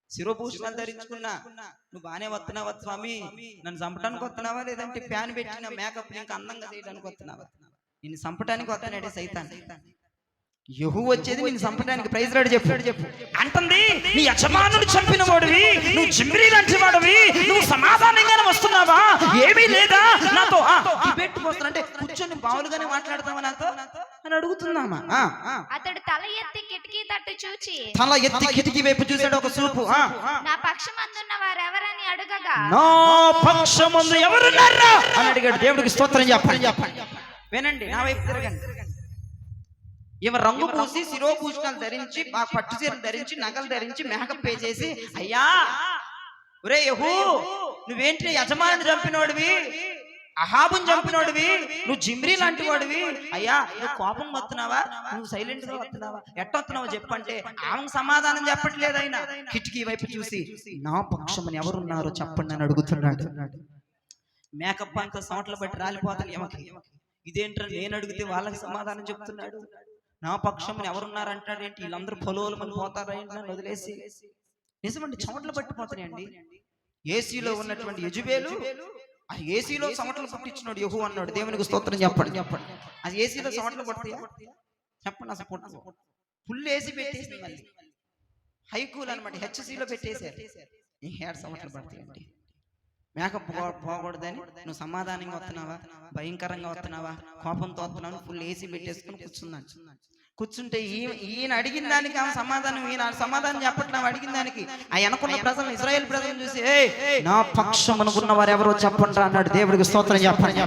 శిరోభూషణాలు ధరించుకున్నా, నువ్వు బానే వస్తున్నావా స్వామి? నన్ను చంపడానికి వస్తున్నావా లేదంటే ఫ్యాన్ పెట్టిన మేకప్ ఇంకా అందంగా చేయడానికి వస్తున్నావా? నిన్ను చంపడానికి వస్తున్నాడే సైతాన్. యెహోవా వచ్చేది నిన్ను చంపడానికి. ప్రైజ్ రాడు చెప్పు అంటుంది. నీ యజమానుడు చంపిన వాడివి, నువ్వు జిమ్రీ లాంటి వాడివి, నువ్వు సమాధానంగానే వస్తున్నావా? ఏమీ లేదా నాతో డిబేట్ పోస్తానంటే కూర్చొని బావులుగానే మాట్లాడతావా నాతో అని అడుగుతున్నామా? అతడు తల ఎత్తి కిటికీ తట్టు చూచి, తల ఎత్తి కిటికీ వైపు చూశాడు ఒక చూపు. నా పక్షమందున్న వారెవరని అడగగా, నా పక్షమందు ఎవరున్నారా అని అడిగాడు. దేవుడికి స్తోత్రం చెప్పండి. వినండి, నా వైపు తిరగండి. ఈమె రంగు పూసి శిరోభూషణాలు ధరించి పట్టు చీరలు ధరించి నగలు ధరించి మేకప్ పే చేసి, అయ్యా ఒరే యెహూ, నువ్వేంటి యజమానిని చంపినోడివి, అహాబుని చంపినోడివి, నువ్వు జిమ్రీ లాంటి వాడివి, అయ్యా నువ్వు కోపం వస్తున్నావా, నువ్వు సైలెంట్ గా వస్తున్నావా, ఎట్టొస్తున్నావో చెప్పంటే ఆమెకు సమాధానం చెప్పట్లేదు. ఆయన కిటికీ వైపు చూసి నా పక్షమని ఎవరున్నారో చెప్పండి అని అడుగుతున్నాడు. మేకప్ అంతా సోట్ల బట్టి రాలిపోతాను ఏమకి. ఇదేంటో నేను అడిగితే వాళ్ళకి సమాధానం చెప్తున్నాడు. నా పక్షమని ఎవరున్నారంటాడేంటి, వీళ్ళందరూ పొలోలు మంది పోతారంటే వదిలేసి. నిజమండి, చెమటలు పట్టిపోతున్నాయండి. ఏసీలో ఉన్నటువంటి యెజబేలు ఆ ఏసీలో చెమటలు పుట్టించినాడు యెహూ అన్నాడు. దేవునికి స్తోత్రం చెప్పండి. అది ఏసీలో చెమటలు పడతాయా చెప్పండి? అసలు పుట్ట ఫుల్ ఏసీ పెట్టేసింది, మళ్ళీ హైకూల్ అనమాట హెచ్సీలో పెట్టేశారు. ఈ హెయిర్ చెమటలు పడతాయండి. మేకప్ పోకూడదని నువ్వు సమాధానంగా వస్తున్నావా, భయంకరంగా వస్తున్నావా, కోపంతో వస్తున్నావు, ఫుల్ ఏసీ పెట్టేసుకుని కూర్చున్నాను. కూర్చుంటే ఈయన అడిగిన దానికి ఆమె సమాధానం, ఈయన సమాధానం చెప్పట్లేదు అడిగిన దానికి. ఆ వెనకున్న ప్రజలు, ఇశ్రాయేల్ ప్రజలను చూసి నా పక్షం అనుకున్న వారు ఎవరో చెప్పండి అన్నాడు. దేవుడికి స్తోత్రం చెప్పండి.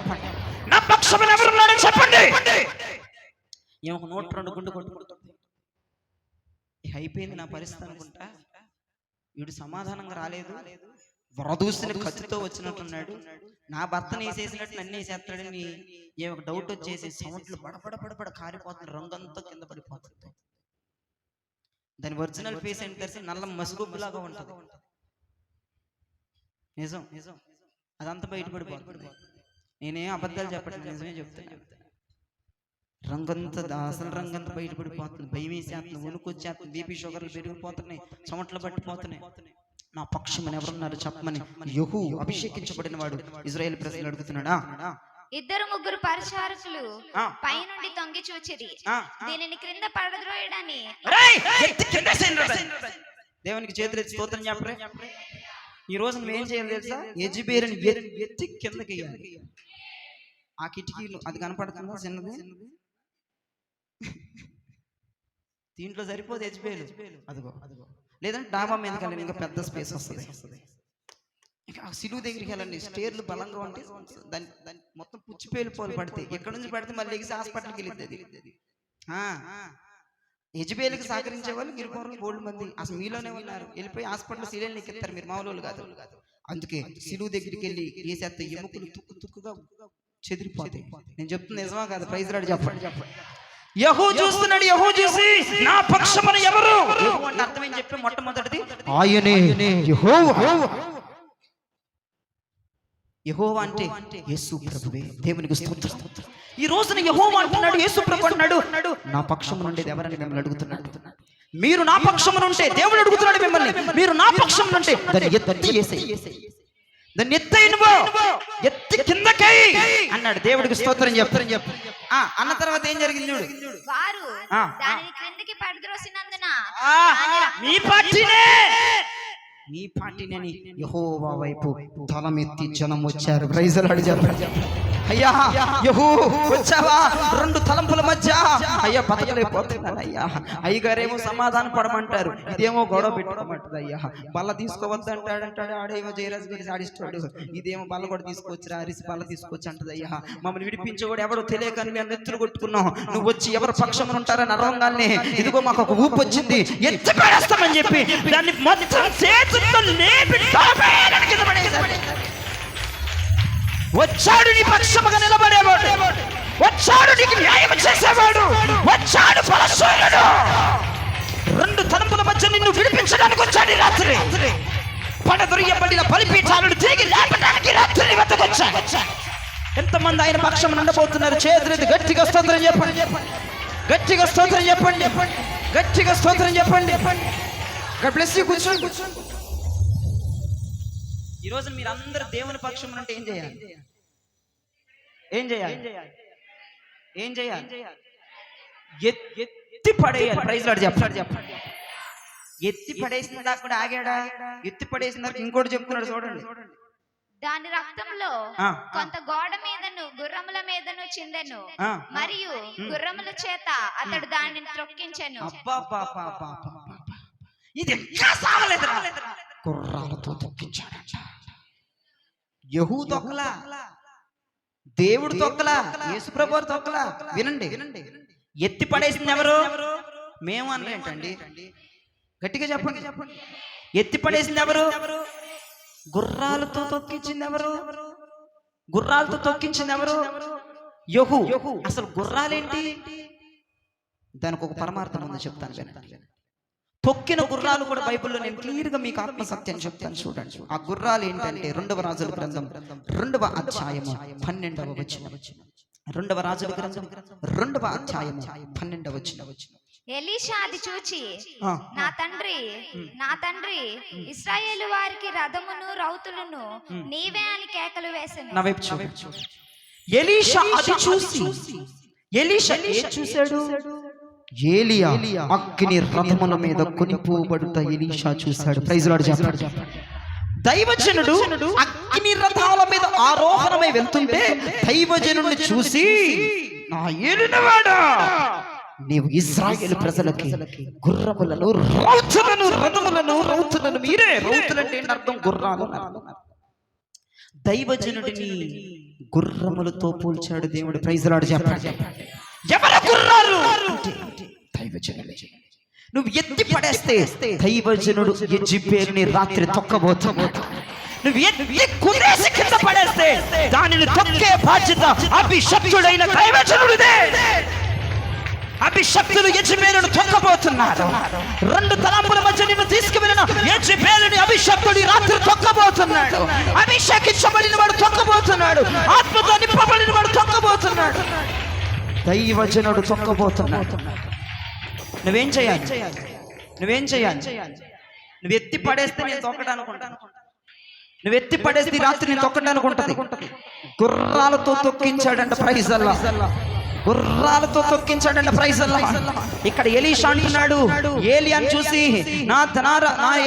నా పక్షం ఎవరున్నాడో చెప్పండి. ఈమె 102 గుండు కొట్టుకుంటుంది. అయిపోయింది నా పరిస్థితి అనుకుంటా. వీడు సమాధానంగా రాలేదు, వరదూసిన కత్తితో వచ్చినట్టున్నాడు, నా భర్తను వేసేసినట్టు నన్ను వేసేస్తాడని ఒక డౌట్ వచ్చేసి సౌండ్లు బడబడ కారిపోతుంది, రంగంతా కింద పడిపోతుంది. దాని ఒరిజినల్ ఫేస్ ఏంటి తెలిసి నల్ల మసుగుబ్బులాగా ఉంటుంది. నిజం అదంతా బయటపడిపోతుంది. నేనేం అబద్ధాలు చెప్పట్లేదు, నిజమే చెప్తాను. రంగంతా అసలు రంగంతా బయటపడిపోతుంది. భయం వేసేస్తుంది, వణుకొచ్చేస్తుంది, బీపీ షుగర్లు పెరిగిపోతున్నాయి, చెమటలు పట్టిపోతున్నాయి. నా పక్షమని ఎవరున్నారు చెప్పమని యెహూ అభిషేకించబడిన వాడు ఇశ్రాయేలు ప్రజలు అడుగుతున్నాడా. 2-3 పరిచారకులు పైనుండి తొంగి చూచిరి, దీనిని క్రింద పడద్రోయడని. దేవునికి చేతులు ఎత్తి స్తోత్రం చెప్పరే. ఈ రోజు నువ్వేం చేయాలి తెలుసా? యెజబేలుని ఎత్తి కిందకి వేయాలి. ఆ కిటికీలు అది కనపడుతుందా చిన్నది, దీంట్లో సరిపోదు యెజబేలు. అదిగో లేదంటే డాబా మీదకి వెళ్ళండి, ఇంకా పెద్ద స్పేస్ వస్తుంది. ఇంకా సిలువు దగ్గరికి వెళ్ళండి, స్టేర్లు బలంగా ఉంటే దాన్ని మొత్తం పుచ్చిపేలు పోలు పడితే ఎక్కడి నుంచి పడితే మళ్ళీ ఎగిసి హాస్పిటల్కి వెళ్ళింది. యెజబేలుకి సహకరించే వాళ్ళు గిరిపోరు బోల్డ్ మంది అసలు మీలోనే ఉన్నారు. వెళ్ళిపోయి హాస్పిటల్ సీరియల్ని ఎక్కిస్తారు, మీరు మామూలు కాదు. అందుకే సిలువు దగ్గరికి వెళ్ళి వేసేస్తే ఎముకలు తుక్కుగా చెదిరిపోతాయి. నేను చెప్తున్నా నిజమా కాదు? ప్రైజ్ రాడు చెప్పండి. యెహూ చూస్తున్నాడు. యెహూ చూసి నా పక్షమని ఎవరు అంటే అర్థం ఏం చెప్పి మొట్టమొదటిది ఆయనే యెహోవా. యెహోవా అంటే యేసు ప్రభువే. దేవునికి స్తోత్రం. ఈ రోజున యెహోవా అంటున్నాడు, యేసు ప్రభు అంటున్నాడు నా పక్షము నుండి ఎవరని మిమ్మల్ని అడుగుతున్నాడు. మీరు నా పక్షము నుంటే దేవుడు అడుగుతున్నాడు మిమ్మల్ని, మీరు నా పక్షము నుంటే దాన్ని ఎత్తి వేసేయ్, దాన్ని ఎత్తైనవో ఎత్తి కిందకై అన్నాడు. దేవుడికి స్తోత్రం చెప్తారని చెప్పు. అన్న తర్వాత ఏం జరిగింది చూడు. వారు దానిని క్రిందకి పడద్రోసినందున నీ పార్టీని యెహోవా వైపు తలమెత్తి జనం వచ్చారు. ప్రైజ్ లార్డ్ చెప్పండి. అయ్యా యెహూ వచ్చావా? 2 తలంపుల మధ్య అయ్యా బతకలేకపోతున్నాను. అయ్యా అయ్యగారేమో సమాధానం పడమంటారు, ఇదేమో గొడవ పెట్టుకోమంటది. అయ్యా బల్ల తీసుకోవద్దు అంటాడు, ఆడేమో జయరాజు గారి ఆడిస్తాడు, ఇదేమో బల్ల కూడా తీసుకొచ్చి అరిసి బల్ల తీసుకొచ్చి అంటది. అయ్యా మమ్మల్ని విడిపించేవాడు ఎవరో తెలియక మేము నెత్తులు కొట్టుకున్నాం, నువ్వు వచ్చి ఎవరు పక్షం ఉంటారని అరవంగానే ఇదిగో మాకు ఒక ఊపు వచ్చింది, ఎత్తి పడేస్తామని చెప్పి దాన్ని మొత్తం చేతులతో లేపి కింద పడేశారు. వచ్చాడు నీ పక్షముగా నిలబడేవాడు, వచ్చాడు నీకు న్యాయం చేసేవాడు, వచ్చాడు బలశూరుడు. 2 తలంపుల మధ్య నిన్ను విడిపించడానికి వచ్చాడు ఈ రాత్రి. పడదొరియబడిన బలిపీఠాలను తిరిగి లేపడానికి రాత్రి వద్దకొచ్చాడు. ఎంతమంది ఆయన పక్షం ఉండబోతున్నారు? చేతులు గట్టిగా స్తోత్రం చెప్పండి, గట్టిగా స్తోత్రం చెప్పండి, గట్టిగా స్తోత్రం చెప్పండి. God bless you. కూర్చోండి. ఈ రోజు మీరందరూ దేవుని పక్షం అంటే ఏం చేయాలి? ఏం చేయాలి? ఎత్తి పడేయాలి. ప్రైజ్ లార్డ్ చెప్పండి. ఎత్తి పడేసిన దాకా కూడా ఆగాడా? ఎత్తి పడేసిన దాకా ఇంకోటి చెప్తున్నాడు చూడండి. దాని రక్తంలో కొంత గోడ మీదను గుర్రముల మీదను చిందెను, మరియు గుర్రముల చేత అతడు దానిని త్రొక్కించెను. ఇది ఇంకా సావలేదురా. గుర్రాలతో తొక్కించాడట. యెహూ తొక్కలా, దేవుడు తొక్కలా, యేసుప్రభు తొక్కలా. వినండి, ఎత్తి పడేసింది ఎవరు? మేము అనలేంటండి, గట్టిగా చెప్పండి. ఎత్తి పడేసింది ఎవరు? గుర్రాలతో తొక్కించింది ఎవరు? గుర్రాలతో తొక్కించింది ఎవరు? యెహూ. అసలు గుర్రాలేంటి? దానికి ఒక పరమార్థం ఉంది, చెప్తాను వినండి. తొక్కిన గుర్రాలు కూడా బైబిల్లో నేను క్లియర్ గా మీకు ఆత్మ సత్యం చెప్తాను చూడండి. ఆ గుర్రాలు ఏంటంటే 2వ రాజుల గ్రంథం 2వ అధ్యాయము 12వ వచనం. 2వ రాజుల గ్రంథం 2వ అధ్యాయము 12వ వచనం. ఎలీషా అది చూచి, నా తండ్రి ఇశ్రాయేలు వారికి రథమును రౌతులను నీవే అని కేకలు వేసెను. నా వైపు చూడు. ఎలీషా అది చూసి, ఎలీషా ఏం చూశాడు? ఏలియా అగ్ని రథముల మీద కొనిపోబడుతా ఎలీషా చూశాడు. ప్రైజ్ లార్డ్ చెప్పండి. దైవజనుడు అగ్ని రథాల మీద ఆరోహణమై వెళ్తుంటే దైవజనుడిని చూసి, నా ఏలినవాడా, నీవు ఇశ్రాయేలు ప్రజలకి గుర్రములను రథములను మీరే. రౌతులంటే అర్థం గుర్రాలు. దైవజనుడిని గుర్రములతో పోల్చాడు దేవుడు. ప్రైజ్ లార్డ్ చెప్పండి. ఎవరు గుర్రాలు? దైవజనుడు. నువ్వు ఎత్తి పడేస్తే దైవజనుడు యెజెబెలుని రాత్రి తొక్కబోతున్నాడు. నువ్వు ఎత్తి కుదేసి కింద పడేస్తే దానిని తొక్కే బాధ్యత అభిషక్తుడైన దైవజనుడిదే. అభిషక్తులు యెజెబెలును తొక్కబోతున్నారు. 2 తలంపుల మధ్య నిన్ను తీసుకువెళ్ళిన యెజెబెలుని అభిషక్తుడి రాత్రి తొక్కబోతున్నాడు. అభిషేకించబడిన వాడు తొక్కబోతున్నాడు. ఆత్మతో నింపబడిన వాడు తొక్కబోతున్నాడు. దైవజనుడు తొక్కబోతున్నాడు. నువ్వేం చేయాలి? నువ్వు ఎత్తి పడేస్తే నేను తొక్కడానుకుంటాను. నువ్వు ఎత్తి పడేస్తే రాత్రి నేను తొక్కడానుకుంటది. గుర్రాలతో తొక్కించాడంట. ప్రైజ్ అల్లాహ్. గుర్రాలతో తొక్కించాడంట. ప్రైజ్ అల్లాహ్. ఇక్కడ ఎలీషా అంటున్నాడు, ఏలియాను చూసి, నా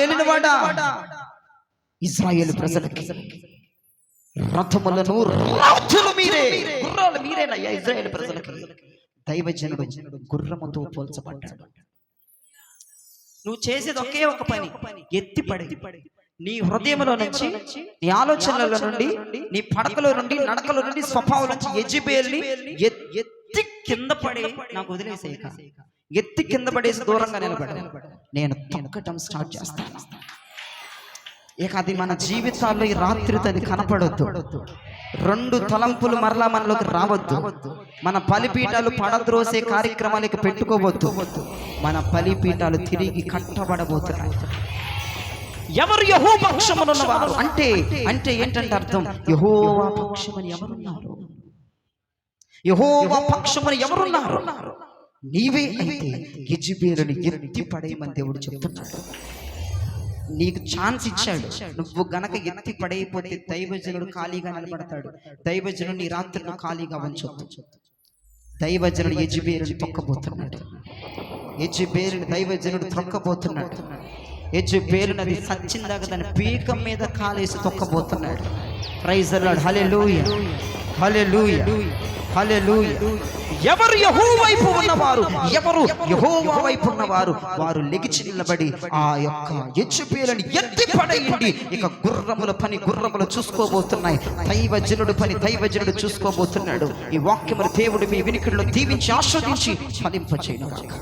ఏలినవాడా, ఇశ్రాయేలు ప్రజలకి రథములను రౌతులు మీరే, గుర్రాలు మీరేనయ్యా ఇశ్రాయేలు ప్రజలకి. దైవజనుడు గుర్రముతో పోల్చబడ్డాడు. నువ్వు చేసేది ఒకే ఒక పని, ఎత్తి పడి నీ హృదయంలో నుంచి, నీ ఆలోచనల నుండి, నీ పడకలో నుండి, నడకలో నుండి, స్వభావం నుంచి యెజెబెలుని ఎత్తి కింద పడి నాకు వదిలేసేయక, ఎత్తి కింద పడేసి దూరంగా నిలబడి నేను తొక్కటం స్టార్ట్ చేస్తాను. ఇక అది మన జీవితాల్లో ఈ రాత్రి అది కనపడొద్దు. 2 తలంపులు మరలా మనలోకి రావద్దు. మన బలిపీఠాలు పడద్రోసే కార్యక్రమాలకి పెట్టుకోవద్దు. మన బలిపీఠాలు తిరిగి కట్టబడబోతున్నాయి. ఎవరు యెహోవా పక్షమున ఉన్నవారు అంటే ఏంటంటే అర్థం, యెహోవా పక్షమున ఎవరున్నారు? యెహోవా పక్షమున ఎవరున్నారు? నీవే అయితే యెజెబెలుని ఎత్తి పడేయమని దేవుడు చెప్తున్నాడు. నీకు ఛాన్స్ ఇచ్చాడు. నువ్వు గనక ఎత్తి పడైపోతే దైవజనుడు ఖాళీగా నిలబడతాడు. దైవజనుడు నీ రాత్రిని ఖాళీగా ఉంచొద్దు. దైవజనుడు యెజెబెలుని తొక్కబోతున్నాడు. యెజెబెలుని దైవజనుడు తొక్కబోతున్నాడు. యెజెబెలుని అది సచ్చిందాక దాని పీకం మీద కాలేసి తొక్కబోతున్నాడు. Praise the Lord. Hallelujah, hallelujah, hallelujah. ఎవరు యెహోవా వైపు ఉన్నవారు, ఎవరు యెహోవా వైపు ఉన్నవారు, వారు లెగిచి నిలబడి ఆ యొక్క యెజెబెలుని ఎత్తి పడేయండి. ఇక గుర్రముల పని గుర్రములు చూసుకోబోతున్నాయి. దైవజనుడు పని దైవజనుడు చూసుకోబోతున్నాడు. ఈ వాక్యములు దేవుడు మీ వినికిడిలో దీవించి ఆస్వాదించి ఫలింపచేయును గాక.